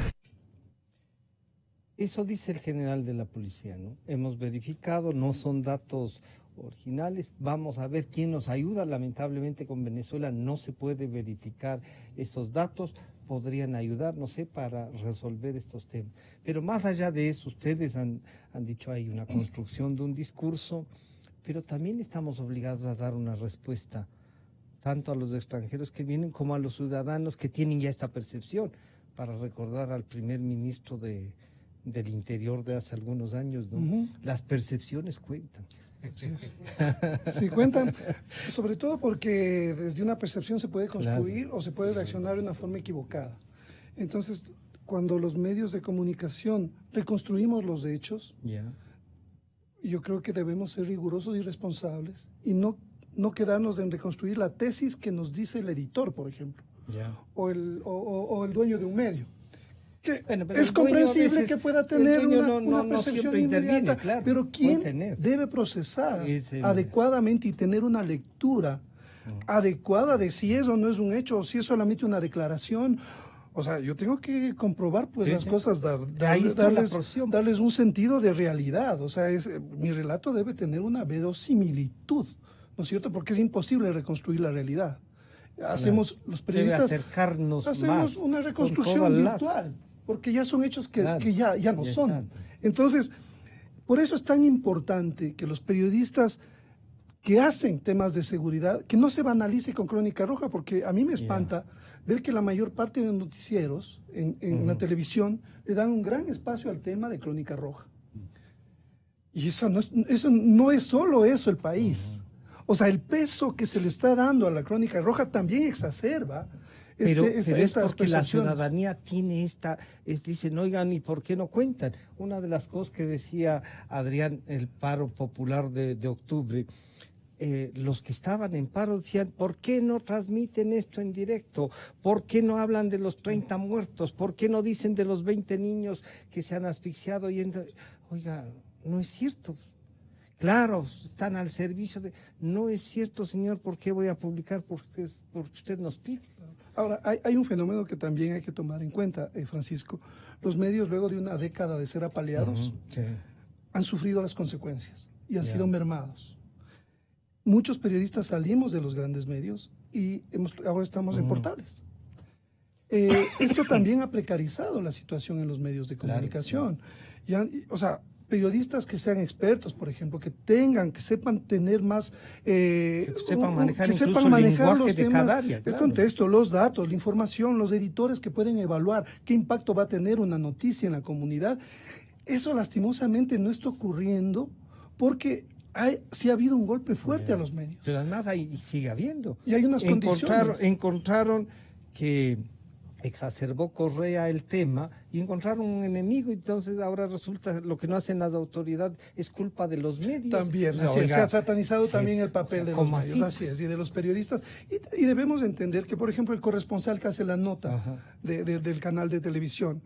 [SPEAKER 1] Eso dice el general de la policía, ¿no? Hemos verificado, no son datos originales, vamos a ver quién nos ayuda. Lamentablemente con Venezuela no se puede verificar esos datos, podrían ayudar, no sé, para resolver estos temas. Pero más allá de eso, ustedes han dicho hay una construcción de un discurso, pero también estamos obligados a dar una respuesta, tanto a los extranjeros que vienen como a los ciudadanos que tienen ya esta percepción, para recordar al primer ministro del Interior de hace algunos años, ¿no? Las percepciones cuentan.
[SPEAKER 4] Sí, cuentan, sobre todo porque desde una percepción se puede construir o se puede reaccionar de una forma equivocada. Entonces, cuando los medios de comunicación reconstruimos los hechos, yo creo que debemos ser rigurosos y responsables y no quedarnos en reconstruir la tesis que nos dice el editor, por ejemplo, o el dueño de un medio. Que
[SPEAKER 1] Bueno, pero
[SPEAKER 4] es
[SPEAKER 1] el dueño a
[SPEAKER 4] comprensible
[SPEAKER 1] veces-
[SPEAKER 4] que pueda
[SPEAKER 1] el
[SPEAKER 4] tener
[SPEAKER 1] dueño
[SPEAKER 4] una
[SPEAKER 1] no
[SPEAKER 4] percepción
[SPEAKER 1] siempre interviene,
[SPEAKER 4] inmediata,
[SPEAKER 1] claro,
[SPEAKER 4] pero
[SPEAKER 1] puede
[SPEAKER 4] ¿quién
[SPEAKER 1] tener.
[SPEAKER 4] debe procesar
[SPEAKER 1] Es el-
[SPEAKER 4] adecuadamente y tener una lectura adecuada de si eso no es un hecho o si es solamente una declaración? O sea, yo tengo que comprobar pues
[SPEAKER 1] Sí,
[SPEAKER 4] las
[SPEAKER 1] sí.
[SPEAKER 4] cosas,
[SPEAKER 1] Ahí está la porción.
[SPEAKER 4] darles un sentido de realidad. O sea, mi relato debe tener una verosimilitud, ¿no es cierto? Porque es imposible reconstruir la realidad. Hacemos, los
[SPEAKER 1] Debe
[SPEAKER 4] periodistas,
[SPEAKER 1] acercarnos
[SPEAKER 4] hacemos
[SPEAKER 1] más
[SPEAKER 4] una
[SPEAKER 1] con
[SPEAKER 4] reconstrucción
[SPEAKER 1] todas las-
[SPEAKER 4] virtual, porque ya son hechos que,
[SPEAKER 1] Claro,
[SPEAKER 4] que ya no
[SPEAKER 1] ya
[SPEAKER 4] son.
[SPEAKER 1] están.
[SPEAKER 4] Entonces, por eso es tan importante que los periodistas que hacen temas de seguridad, que no se banalice con Crónica Roja, porque a mí me espanta ver que la mayor parte de noticieros en la televisión le dan un gran espacio al tema de Crónica Roja. Y eso no es solo eso el país. O sea, el peso que se le está dando a la Crónica Roja también exacerba
[SPEAKER 1] pero es
[SPEAKER 4] estas
[SPEAKER 1] porque la
[SPEAKER 4] percepciones.
[SPEAKER 1] ciudadanía tiene dicen, oigan, ¿y por qué no cuentan? Una de las cosas que decía Adrián, el paro popular de octubre, los que estaban en paro decían, ¿por qué no transmiten esto en directo? ¿Por qué no hablan de los 30 muertos? ¿Por qué no dicen de los 20 niños que se han asfixiado? Oiga, no es cierto. Claro, están al servicio de... No es cierto, señor, ¿por qué voy a publicar? Porque usted nos pide.
[SPEAKER 4] Ahora, hay un fenómeno que también hay que tomar en cuenta, Francisco. Los medios, luego de una década de ser apaleados, han sufrido las consecuencias y han sido mermados. Muchos periodistas salimos de los grandes medios y ahora estamos en portales. Esto también ha precarizado la situación en los medios de comunicación. O sea, periodistas que sean expertos, por ejemplo, que sepan tener más,
[SPEAKER 1] sepan manejar
[SPEAKER 4] que
[SPEAKER 1] incluso
[SPEAKER 4] sepan
[SPEAKER 1] el
[SPEAKER 4] manejar
[SPEAKER 1] lenguaje
[SPEAKER 4] los
[SPEAKER 1] de
[SPEAKER 4] temas,
[SPEAKER 1] cada área,
[SPEAKER 4] el
[SPEAKER 1] claro.
[SPEAKER 4] contexto, los datos, la información, los editores que pueden evaluar qué impacto va a tener una noticia en la comunidad. Eso lastimosamente no está ocurriendo porque sí ha habido un golpe fuerte a los medios.
[SPEAKER 1] Pero además sigue habiendo.
[SPEAKER 4] Y hay unas condiciones.
[SPEAKER 1] Encontraron que exacerbó Correa el tema y encontraron un enemigo, entonces ahora resulta lo que no hacen las autoridades es culpa de los medios.
[SPEAKER 4] También,
[SPEAKER 1] O sea,
[SPEAKER 4] así es,
[SPEAKER 1] oiga,
[SPEAKER 4] se ha satanizado también el papel de los
[SPEAKER 1] ¿cómo
[SPEAKER 4] medios,
[SPEAKER 1] así?
[SPEAKER 4] así es, y de los periodistas. Y debemos entender que, por ejemplo, el corresponsal que hace la nota del canal de televisión,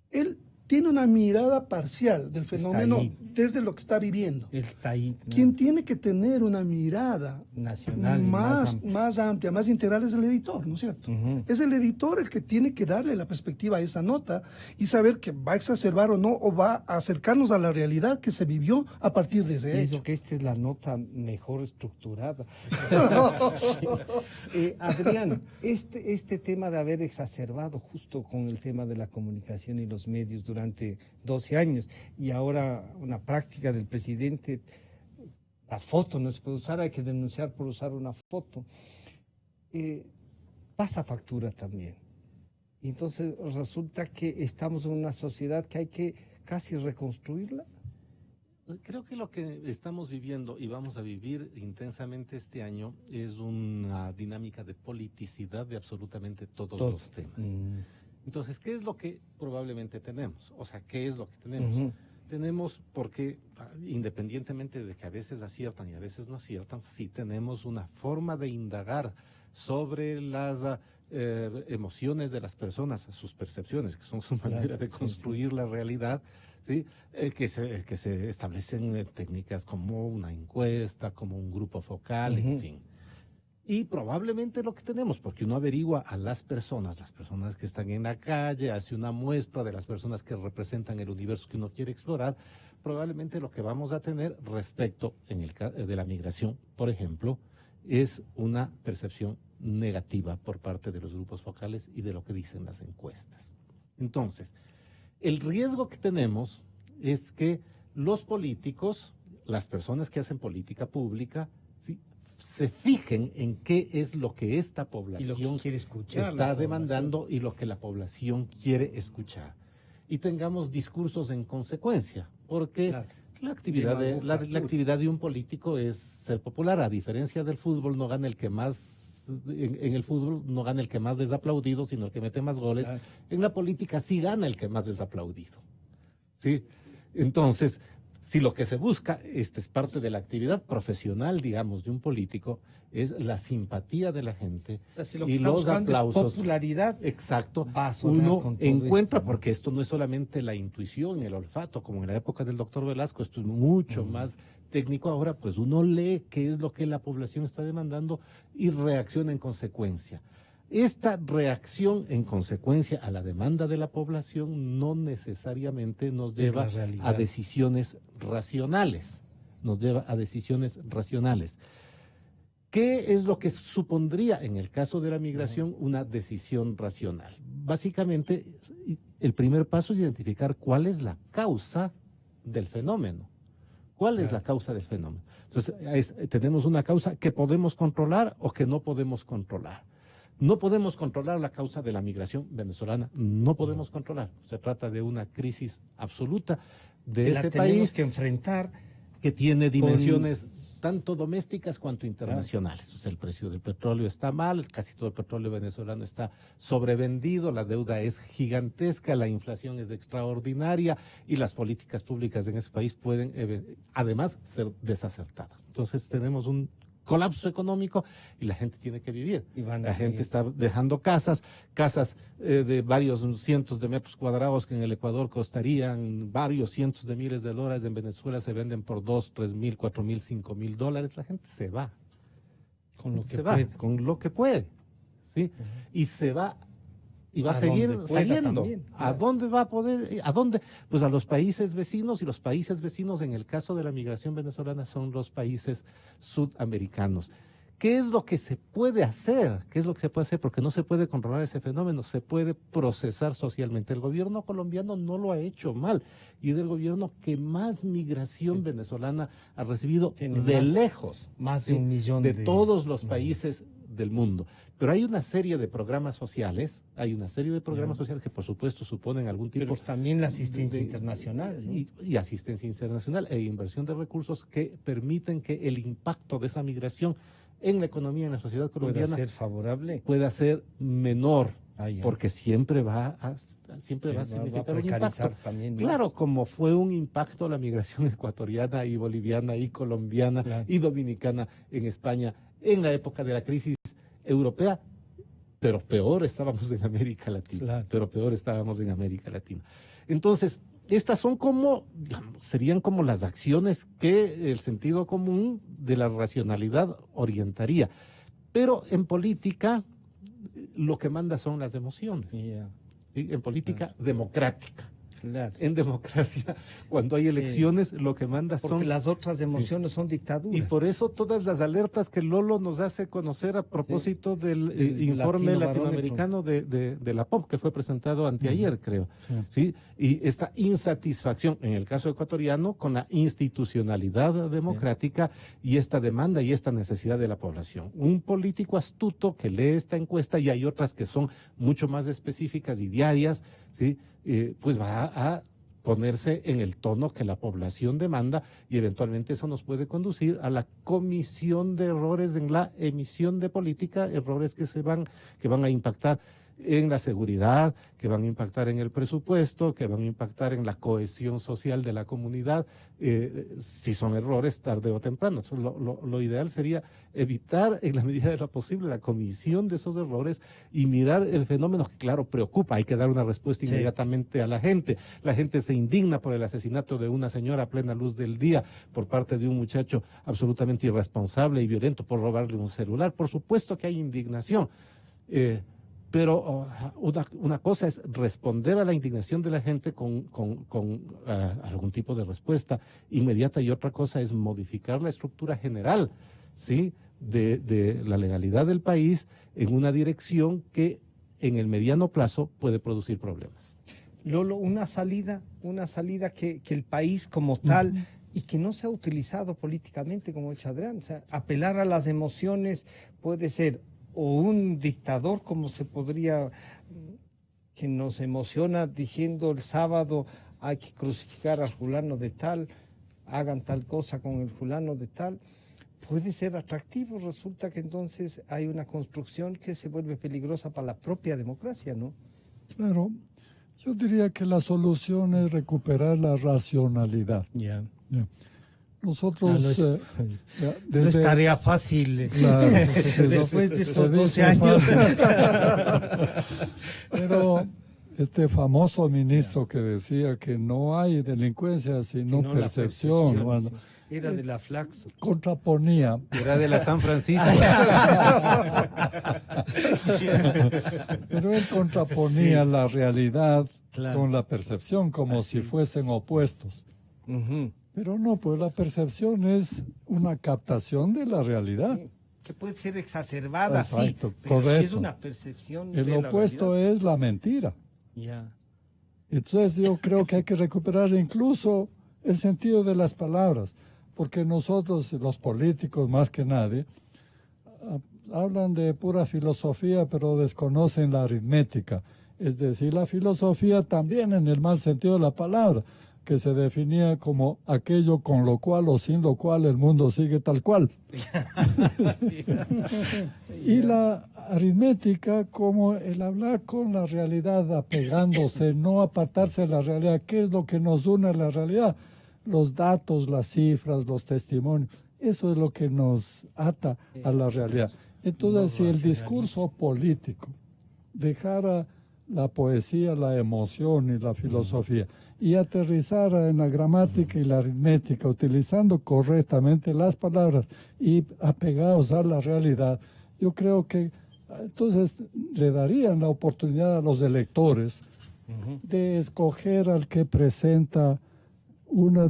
[SPEAKER 4] él tiene una mirada parcial del fenómeno desde lo que está viviendo.
[SPEAKER 1] Él está ahí, ¿no?
[SPEAKER 4] Quien tiene que tener una mirada
[SPEAKER 1] nacional
[SPEAKER 4] más amplia, más integral es el editor, ¿no es cierto? Es el editor el que tiene que darle la perspectiva a esa nota y saber que va a exacerbar o no, o va a acercarnos a la realidad que se vivió a partir de ese hecho.
[SPEAKER 1] Eso que esta es la nota mejor estructurada. Adrián, este tema de haber exacerbado justo con el tema de la comunicación y los medios durante 12 años y ahora una práctica del presidente, la foto no se puede usar, hay que denunciar por usar una foto, pasa factura también. Y entonces resulta que estamos en una sociedad que hay que casi reconstruirla.
[SPEAKER 2] Creo que lo que estamos viviendo y vamos a vivir intensamente este año es una dinámica de politicidad de absolutamente todos los temas. Entonces, ¿qué es lo que probablemente tenemos? O sea, ¿qué es lo que tenemos? Tenemos, porque independientemente de que a veces aciertan y a veces no aciertan, sí tenemos una forma de indagar sobre las emociones de las personas, sus percepciones, que son su manera de construir la realidad, ¿sí? Que se establecen técnicas como una encuesta, como un grupo focal, en fin. Y probablemente lo que tenemos, porque uno averigua a las personas que están en la calle, hace una muestra de las personas que representan el universo que uno quiere explorar, probablemente lo que vamos a tener respecto de la migración, por ejemplo, es una percepción negativa por parte de los grupos focales y de lo que dicen las encuestas. Entonces, el riesgo que tenemos es que los políticos, las personas que hacen política pública, ¿sí?, se fijen en qué es lo que esta población
[SPEAKER 1] quiere escuchar,
[SPEAKER 2] está demandando y lo que la población quiere escuchar. Y tengamos discursos en consecuencia, porque la actividad de un político es ser popular. A diferencia del fútbol, no gana el que más, en el fútbol no gana el que más desaplaudido, sino el que mete más goles. En la política sí gana el que más desaplaudido. ¿Sí? Entonces, Si lo que se busca, es parte de la actividad profesional, digamos, de un político, es la simpatía de la gente
[SPEAKER 1] Si lo que
[SPEAKER 2] y
[SPEAKER 1] está
[SPEAKER 2] los
[SPEAKER 1] buscando es
[SPEAKER 2] aplausos.
[SPEAKER 1] popularidad.
[SPEAKER 2] Exacto.
[SPEAKER 1] Va a sonar
[SPEAKER 2] Uno
[SPEAKER 1] con todo
[SPEAKER 2] encuentra,
[SPEAKER 1] esto, ¿no?
[SPEAKER 2] porque esto no es solamente la intuición, el olfato, como en la época del doctor Velasco, esto es mucho más técnico ahora, pues uno lee qué es lo que la población está demandando y reacciona en consecuencia. Esta reacción en consecuencia a la demanda de la población no necesariamente nos lleva a decisiones racionales. Nos lleva a decisiones racionales. ¿Qué es lo que supondría en el caso de la migración una decisión racional? Básicamente, el primer paso es identificar cuál es la causa del fenómeno. ¿Cuál es la causa del fenómeno? Entonces, tenemos una causa que podemos controlar o que no podemos controlar. No podemos controlar la causa de la migración venezolana, no podemos controlar. Se trata de una crisis absoluta de ese país
[SPEAKER 1] que enfrentar,
[SPEAKER 2] que tiene dimensiones tanto domésticas cuanto internacionales. O sea, el precio del petróleo está mal, casi todo el petróleo venezolano está sobrevendido, la deuda es gigantesca, la inflación es extraordinaria y las políticas públicas en ese país pueden además ser desacertadas. Entonces tenemos un colapso económico y la gente tiene que vivir. La gente está dejando casas de varios cientos de metros cuadrados que en el Ecuador costarían varios cientos de miles de dólares, en Venezuela se venden por $2,000, $3,000, $4,000, $5,000. La gente se va.
[SPEAKER 1] Con lo que puede.
[SPEAKER 2] Con lo que puede. ¿Sí? Y se va. Y va a seguir saliendo.
[SPEAKER 1] También,
[SPEAKER 2] ¿A dónde va a poder? ¿A dónde? Pues a los países vecinos, y los países vecinos en el caso de la migración venezolana son los países sudamericanos. ¿Qué es lo que se puede hacer? ¿Qué es lo que se puede hacer? Porque no se puede controlar ese fenómeno, se puede procesar socialmente. El gobierno colombiano no lo ha hecho mal y es el gobierno que más migración venezolana ha recibido de lejos.
[SPEAKER 1] Más de 1 millón
[SPEAKER 2] de todos los países del mundo. Pero hay una serie de programas sociales, que por supuesto suponen algún tipo...
[SPEAKER 1] Pero también la asistencia internacional, ¿no?
[SPEAKER 2] y asistencia internacional e inversión de recursos que permiten que el impacto de esa migración en la economía, en la sociedad colombiana...
[SPEAKER 1] Pueda ser favorable.
[SPEAKER 2] Pueda ser menor, porque siempre va a significar un impacto.
[SPEAKER 1] También
[SPEAKER 2] claro, como fue un impacto la migración ecuatoriana y boliviana y colombiana y dominicana en España en la época de la crisis europea, pero peor estábamos en América Latina. Entonces, estas son como, digamos, serían como las acciones que el sentido común de la racionalidad orientaría. Pero en política, lo que manda son las emociones. ¿Sí? En política democrática.
[SPEAKER 1] Claro.
[SPEAKER 2] En democracia, cuando hay elecciones, lo que manda
[SPEAKER 1] porque
[SPEAKER 2] son...
[SPEAKER 1] las otras emociones son dictaduras.
[SPEAKER 2] Y por eso todas las alertas que Lolo nos hace conocer a propósito del informe latinoamericano de la POP, que fue presentado anteayer, creo. ¿Sí? Y esta insatisfacción, en el caso ecuatoriano, con la institucionalidad democrática y esta demanda y esta necesidad de la población. Un político astuto que lee esta encuesta, y hay otras que son mucho más específicas y diarias, ¿sí? Pues va a ponerse en el tono que la población demanda y eventualmente eso nos puede conducir a la comisión de errores en la emisión de política, errores que van a impactar en la seguridad, que van a impactar en el presupuesto, que van a impactar en la cohesión social de la comunidad, si son errores tarde o temprano. Entonces, lo ideal sería evitar en la medida de lo posible la comisión de esos errores y mirar el fenómeno que, claro, preocupa. Hay que dar una respuesta inmediatamente a la gente. La gente se indigna por el asesinato de una señora a plena luz del día por parte de un muchacho absolutamente irresponsable y violento por robarle un celular. Por supuesto que hay indignación. Pero una cosa es responder a la indignación de la gente con algún tipo de respuesta inmediata y otra cosa es modificar la estructura general, ¿sí? de la legalidad del país en una dirección que en el mediano plazo puede producir problemas.
[SPEAKER 1] Lolo, una salida que el país como tal y que no se ha utilizado políticamente, como ha dicho Adrián, o sea, apelar a las emociones puede ser o un dictador, como se podría, que nos emociona diciendo el sábado hay que crucificar al fulano de tal, hagan tal cosa con el fulano de tal, puede ser atractivo. Resulta que entonces hay una construcción que se vuelve peligrosa para la propia democracia, ¿no?
[SPEAKER 3] Claro, yo diría que la solución es recuperar la racionalidad. Yeah. Nosotros,
[SPEAKER 1] no es
[SPEAKER 3] desde,
[SPEAKER 1] tarea fácil
[SPEAKER 3] claro,
[SPEAKER 1] después de estos
[SPEAKER 3] se
[SPEAKER 1] 12
[SPEAKER 3] dice
[SPEAKER 1] años.
[SPEAKER 3] fácil. Pero este famoso ministro que decía que no hay delincuencia sino
[SPEAKER 1] la
[SPEAKER 3] percepción, bueno,
[SPEAKER 1] sí. Era de la Flaxo.
[SPEAKER 3] contraponía.
[SPEAKER 2] Era de la San Francisco.
[SPEAKER 3] Pero él contraponía la realidad
[SPEAKER 1] Claro.
[SPEAKER 3] con la percepción como si fuesen opuestos.
[SPEAKER 1] Ujú.
[SPEAKER 3] Pero no, pues la percepción es una captación de la realidad.
[SPEAKER 1] Que puede ser exacerbada,
[SPEAKER 3] Exacto,
[SPEAKER 1] sí, pero sí es
[SPEAKER 3] correcto.
[SPEAKER 1] una percepción
[SPEAKER 3] El
[SPEAKER 1] de la
[SPEAKER 3] opuesto
[SPEAKER 1] realidad.
[SPEAKER 3] es la mentira.
[SPEAKER 1] Ya.
[SPEAKER 3] Entonces yo creo que hay que recuperar incluso el sentido de las palabras, porque nosotros, los políticos más que nadie, hablan de pura filosofía, pero desconocen la aritmética. Es decir, la filosofía también en el mal sentido de la palabra, que se definía como aquello con lo cual o sin lo cual el mundo sigue tal cual. Y la aritmética como el hablar con la realidad, apegándose, no apartarse de la realidad. ¿Qué es lo que nos une a la realidad? Los datos, las cifras, los testimonios. Eso es lo que nos ata a la realidad. Entonces, si el discurso político dejara la poesía, la emoción y la filosofía y aterrizara en la gramática y la aritmética, utilizando correctamente las palabras y apegados a la realidad, yo creo que entonces le darían la oportunidad a los electores de escoger al que presenta una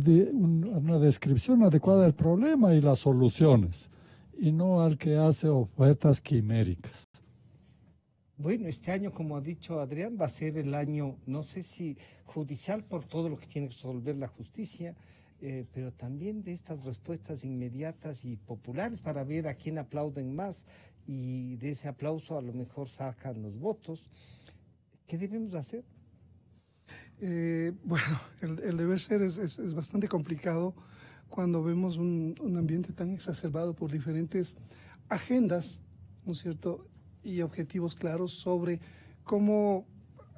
[SPEAKER 3] descripción adecuada del problema y las soluciones, y no al que hace ofertas quiméricas.
[SPEAKER 1] Bueno, este año, como ha dicho Adrián, va a ser el año, no sé si judicial por todo lo que tiene que resolver la justicia, pero también de estas respuestas inmediatas y populares para ver a quién aplauden más, y de ese aplauso a lo mejor sacan los votos. ¿Qué debemos hacer?
[SPEAKER 4] Bueno, el deber ser es bastante complicado cuando vemos un ambiente tan exacerbado por diferentes agendas, ¿no es cierto?, y objetivos claros sobre cómo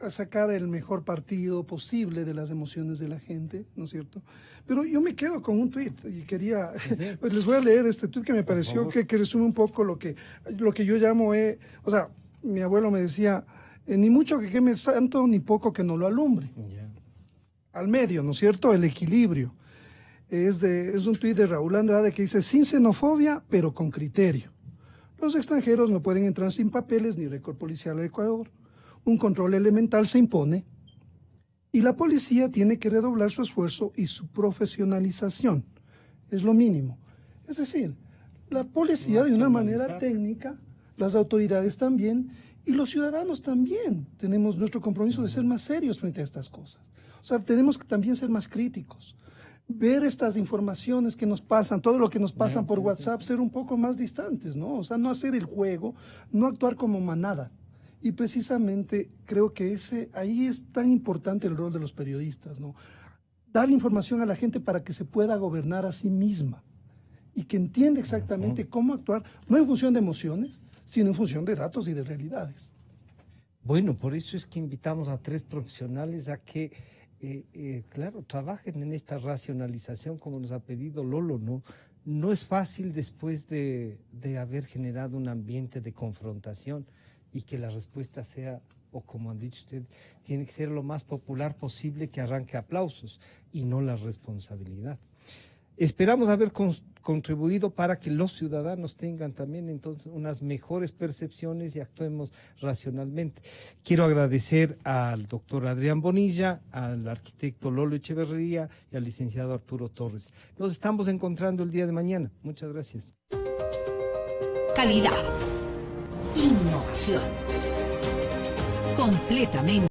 [SPEAKER 4] sacar el mejor partido posible de las emociones de la gente, ¿no es cierto? Pero yo me quedo con un tuit y quería, pues les voy a leer este tuit que me pareció que resume un poco lo que yo llamo, o sea, mi abuelo me decía, ni mucho que queme santo, ni poco que no lo alumbre. Al medio, ¿no es cierto? El equilibrio. Es un tuit de Raúl Andrade que dice, sin xenofobia, pero con criterio. Los extranjeros no pueden entrar sin papeles ni récord policial al Ecuador. Un control elemental se impone y la policía tiene que redoblar su esfuerzo y su profesionalización. Es lo mínimo. Es decir, la policía de una manera técnica, las autoridades también y los ciudadanos también tenemos nuestro compromiso de ser más serios frente a estas cosas. O sea, tenemos que también ser más críticos. Ver estas informaciones que nos pasan, todo lo que nos pasan por WhatsApp, ser un poco más distantes, ¿no? O sea, no hacer el juego, no actuar como manada. Y precisamente creo que ahí es tan importante el rol de los periodistas, ¿no? Dar información a la gente para que se pueda gobernar a sí misma y que entienda exactamente cómo actuar, no en función de emociones, sino en función de datos y de realidades.
[SPEAKER 1] Bueno, por eso es que invitamos a 3 profesionales a que claro, trabajen en esta racionalización como nos ha pedido Lolo, ¿no? No es fácil después de haber generado un ambiente de confrontación y que la respuesta sea, o como han dicho ustedes, tiene que ser lo más popular posible, que arranque aplausos y no la responsabilidad. Esperamos haber contribuido para que los ciudadanos tengan también entonces unas mejores percepciones y actuemos racionalmente. Quiero agradecer al doctor Adrián Bonilla, al arquitecto Lolo Echeverría y al licenciado Arturo Torres. Nos estamos encontrando el día de mañana. Muchas gracias.
[SPEAKER 12] Calidad. Innovación. Completamente